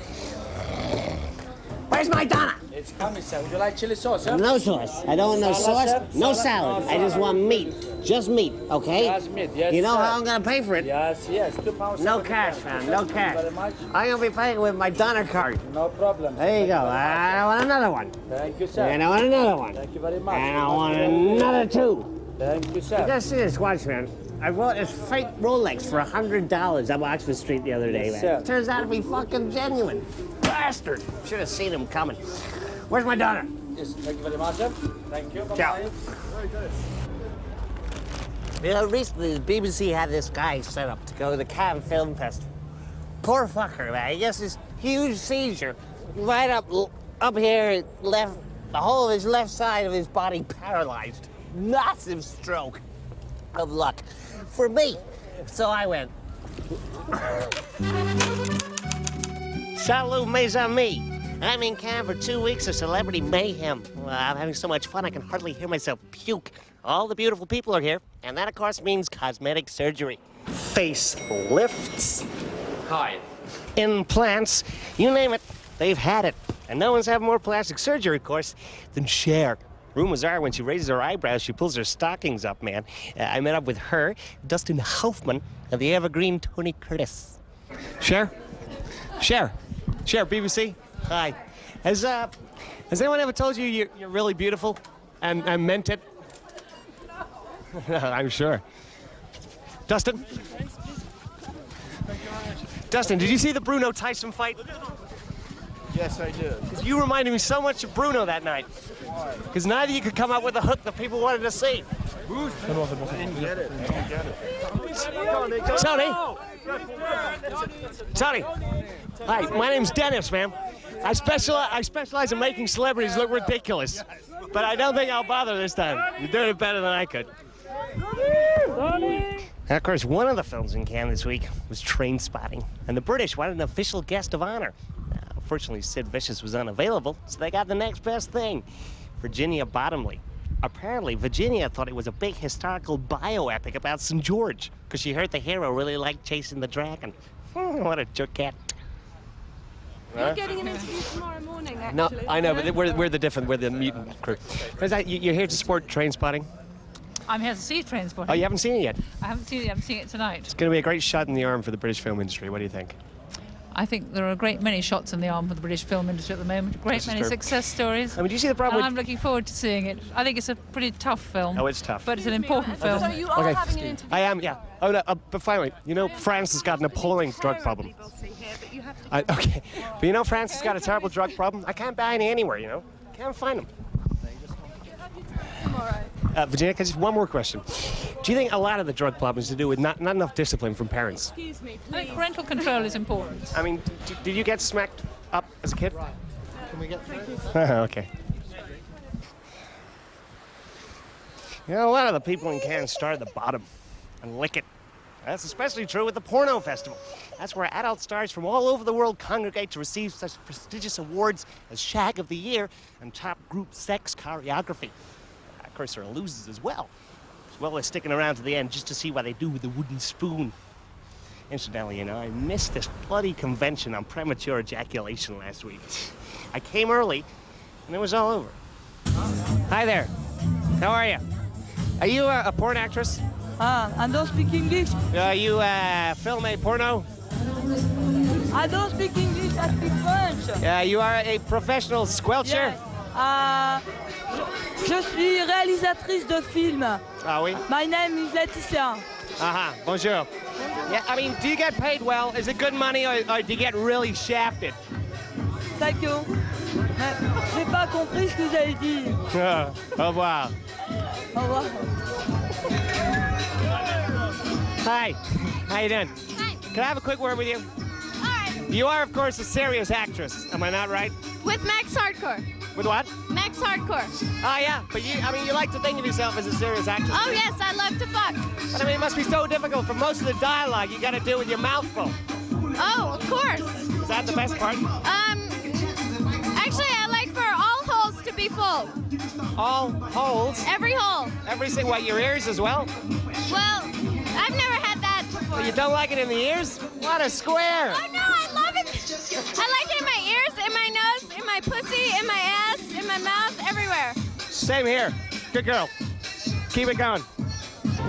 Where's my Donna? It's coming, sir. Would you like chili sauce, sir? No sauce. I don't want no sauce. Sir? No salad. I just want meat. Just meat, okay? Just meat, yes, You know sir. how I'm gonna pay for it? Yes, yes. £2. No cash, man. No cash. Thank you very much. I'm gonna be paying with my Donner card. No problem. There you go. I want another one. Thank you, sir. And I want another one. Thank you very much. And I want another two. Thank you, sir. You just see this watch, man. I bought this fake Rolex for $100 up Oxford Street the other day, Yes, man. sir. Turns out to be fucking genuine. Bastard. Should have seen him coming. Where's my Donner? Yes, thank you very much, sir. Thank you. Ciao. Bye-bye. You know, recently the BBC had this guy set up to go to the Cannes Film Festival. Poor fucker, man. He gets this huge seizure right up here, left, the whole of his left side of his body paralyzed. Massive stroke of luck for me. So I went. Salut, mes amis. I'm in Cannes for 2 weeks of celebrity mayhem. I'm having so much fun I can hardly hear myself puke. All the beautiful people are here, and that, of course, means cosmetic surgery. Face lifts. Hi. Implants. You name it, they've had it. And no one's had more plastic surgery, of course, than Cher. Rumors are when she raises her eyebrows, she pulls her stockings up, man. I met up with her, Dustin Hoffman, and the evergreen Tony Curtis. Cher? Cher? Cher, BBC? Hi. Has anyone ever told you you're really beautiful and meant it? I'm sure. Dustin? Dustin, did you see the Bruno Tyson fight? Yes, I did. Because you reminded me so much of Bruno that night. Because neither of you could come up with a hook that people wanted to see. I didn't get it. I don't get it. Tony! Hi, my name's Dennis, man. I specialize in making celebrities look ridiculous. But I don't think I'll bother this time. You're doing it better than I could. And of course, one of the films in Cannes this week was Trainspotting, and the British wanted an official guest of honor. Unfortunately, Sid Vicious was unavailable, so they got the next best thing, Virginia Bottomley. Apparently, Virginia thought it was a big historical bioepic about St. George, because she heard the hero really liked chasing the dragon. What a jerkette. You're getting an interview tomorrow morning, actually. No, I know, but we're the mutant crew. You're here to support Trainspotting? I'm here to see Trainspotting. Oh, you haven't seen it yet? I haven't seen it. I'm seeing it tonight. It's going to be a great shot in the arm for the British film industry. What do you think? I think there are a great many shots in the arm for the British film industry at the moment. A great many success stories. I mean, do you see the problem? I'm looking forward to seeing it. I think it's a pretty tough film. Oh, it's tough. But it's an important film. So you are having an interview. I am, yeah. Oh, no, but finally, you know, France has got an appalling drug problem. Okay, but you know, France has got a terrible drug problem. I can't buy any anywhere, you know. Can't find them. Virginia, can I just one more question? Do you think a lot of the drug problem is to do with not enough discipline from parents? Excuse me, please. I think parental control is important. I mean, did you get smacked up as a kid? Right. Can we get through? Okay. You know, a lot of the people in Cannes start at the bottom and lick it. That's especially true with the porno festival. That's where adult stars from all over the world congregate to receive such prestigious awards as Shag of the Year and Top Group Sex Choreography. Of course, there are losers as well as sticking around to the end just to see what they do with the wooden spoon. Incidentally, you know, I missed this bloody convention on premature ejaculation last week. I came early, and it was all over. Hi there. How are you? Are you a porn actress? I don't speak English. You film a porno? I don't speak English, I speak French. You are a professional squelcher? Yes. Je suis réalisatrice de film. Ah oui? My name is Laetitia. Aha, bonjour. Yeah, I mean, do you get paid well? Is it good money, or do you get really shafted? Thank you. J'ai pas compris ce que vous avez dit. Au revoir. Au revoir. Hi. How you doing? Hi. Can I have a quick word with you? All right. You are, of course, a serious actress. Am I not right? With Max Hardcore. With what? Max Hardcore. Oh, yeah. But you like to think of yourself as a serious actress. Oh, yes, I love to fuck. But I mean, it must be so difficult for most of the dialogue you got to do with your mouth full. Oh, of course. Is that the best part? Actually, I like for all holes to be full. All holes? Every hole. Every single, what, your ears as well? Well, I've never had that before. You don't like it in the ears? What a square! Oh, no, I love it. I like it in my ears, in my nose, in my pussy, in my ass, in my mouth, everywhere. Same here. Good girl. Keep it going.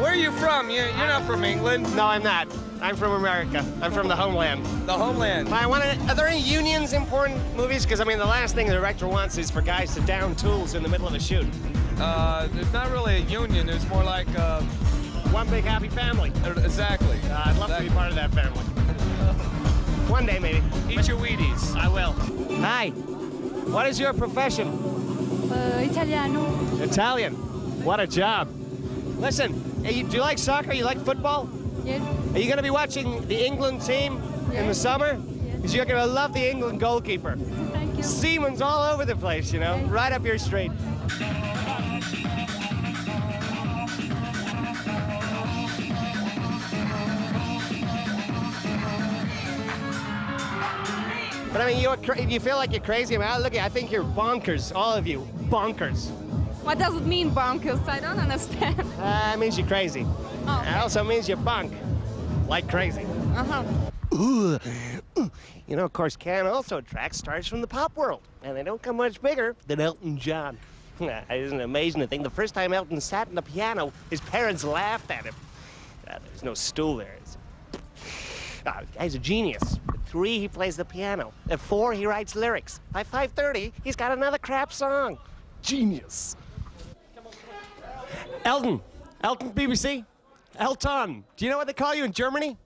Where are you from? You're not from England. No, I'm not. I'm from America. I'm from the homeland. The homeland. Are there any unions in porn movies? Because, I mean, the last thing the director wants is for guys to down tools in the middle of a shoot. There's not really a union. There's more like... one big happy family. Exactly. I'd love to be part of that family. One day, maybe. Eat your Wheaties. I will. Hi. What is your profession? Italiano. Italian. What a job. Listen, do you like soccer? You like football? Yes. Are you going to be watching the England team in the summer? Because you're going to love the England goalkeeper. Thank you. Seaman's all over the place, you know, right up your street. But I mean, you feel like you're crazy. I mean, I think you're bonkers, all of you, bonkers. What does it mean, bonkers? I don't understand. It means you're crazy. Oh, okay. It also means you're bunk, like crazy. Uh-huh. Ooh. You know, of course, Can also attracts stars from the pop world, and they don't come much bigger than Elton John. Isn't it amazing to think the first time Elton sat in the piano, his parents laughed at him. There's no stool there. The guy's a genius. At 3, he plays the piano. At 4, he writes lyrics. By 5:30, he's got another crap song. Genius. Elton, BBC? Elton. Do you know what they call you in Germany?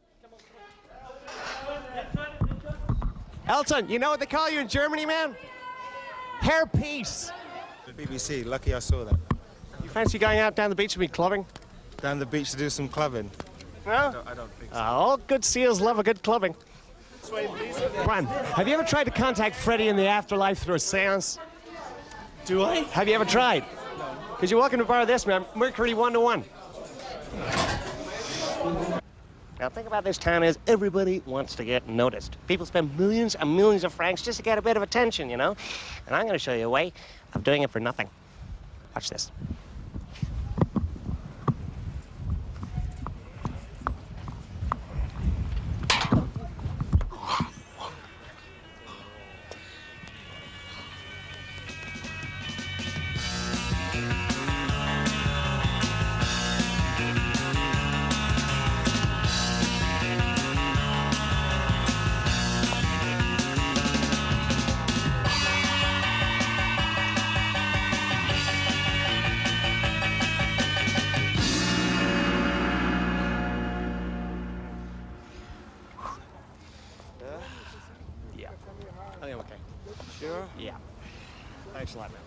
Elton, you know what they call you in Germany, man? Hairpiece. The BBC, lucky I saw that. You fancy going out down the beach with me clubbing? Down the beach to do some clubbing? No? I don't think so. All good seals love a good clubbing. Ron, have you ever tried to contact Freddy in the afterlife through a seance? Do I? Have you ever tried? No. Because you're welcome to borrow this, man. Mercury 1-to-1. Now, the thing about this town is everybody wants to get noticed. People spend millions and millions of francs just to get a bit of attention, you know? And I'm going to show you a way of doing it for nothing. Watch this. Yeah. I think I'm okay. Sure? Yeah. Thanks a lot, man.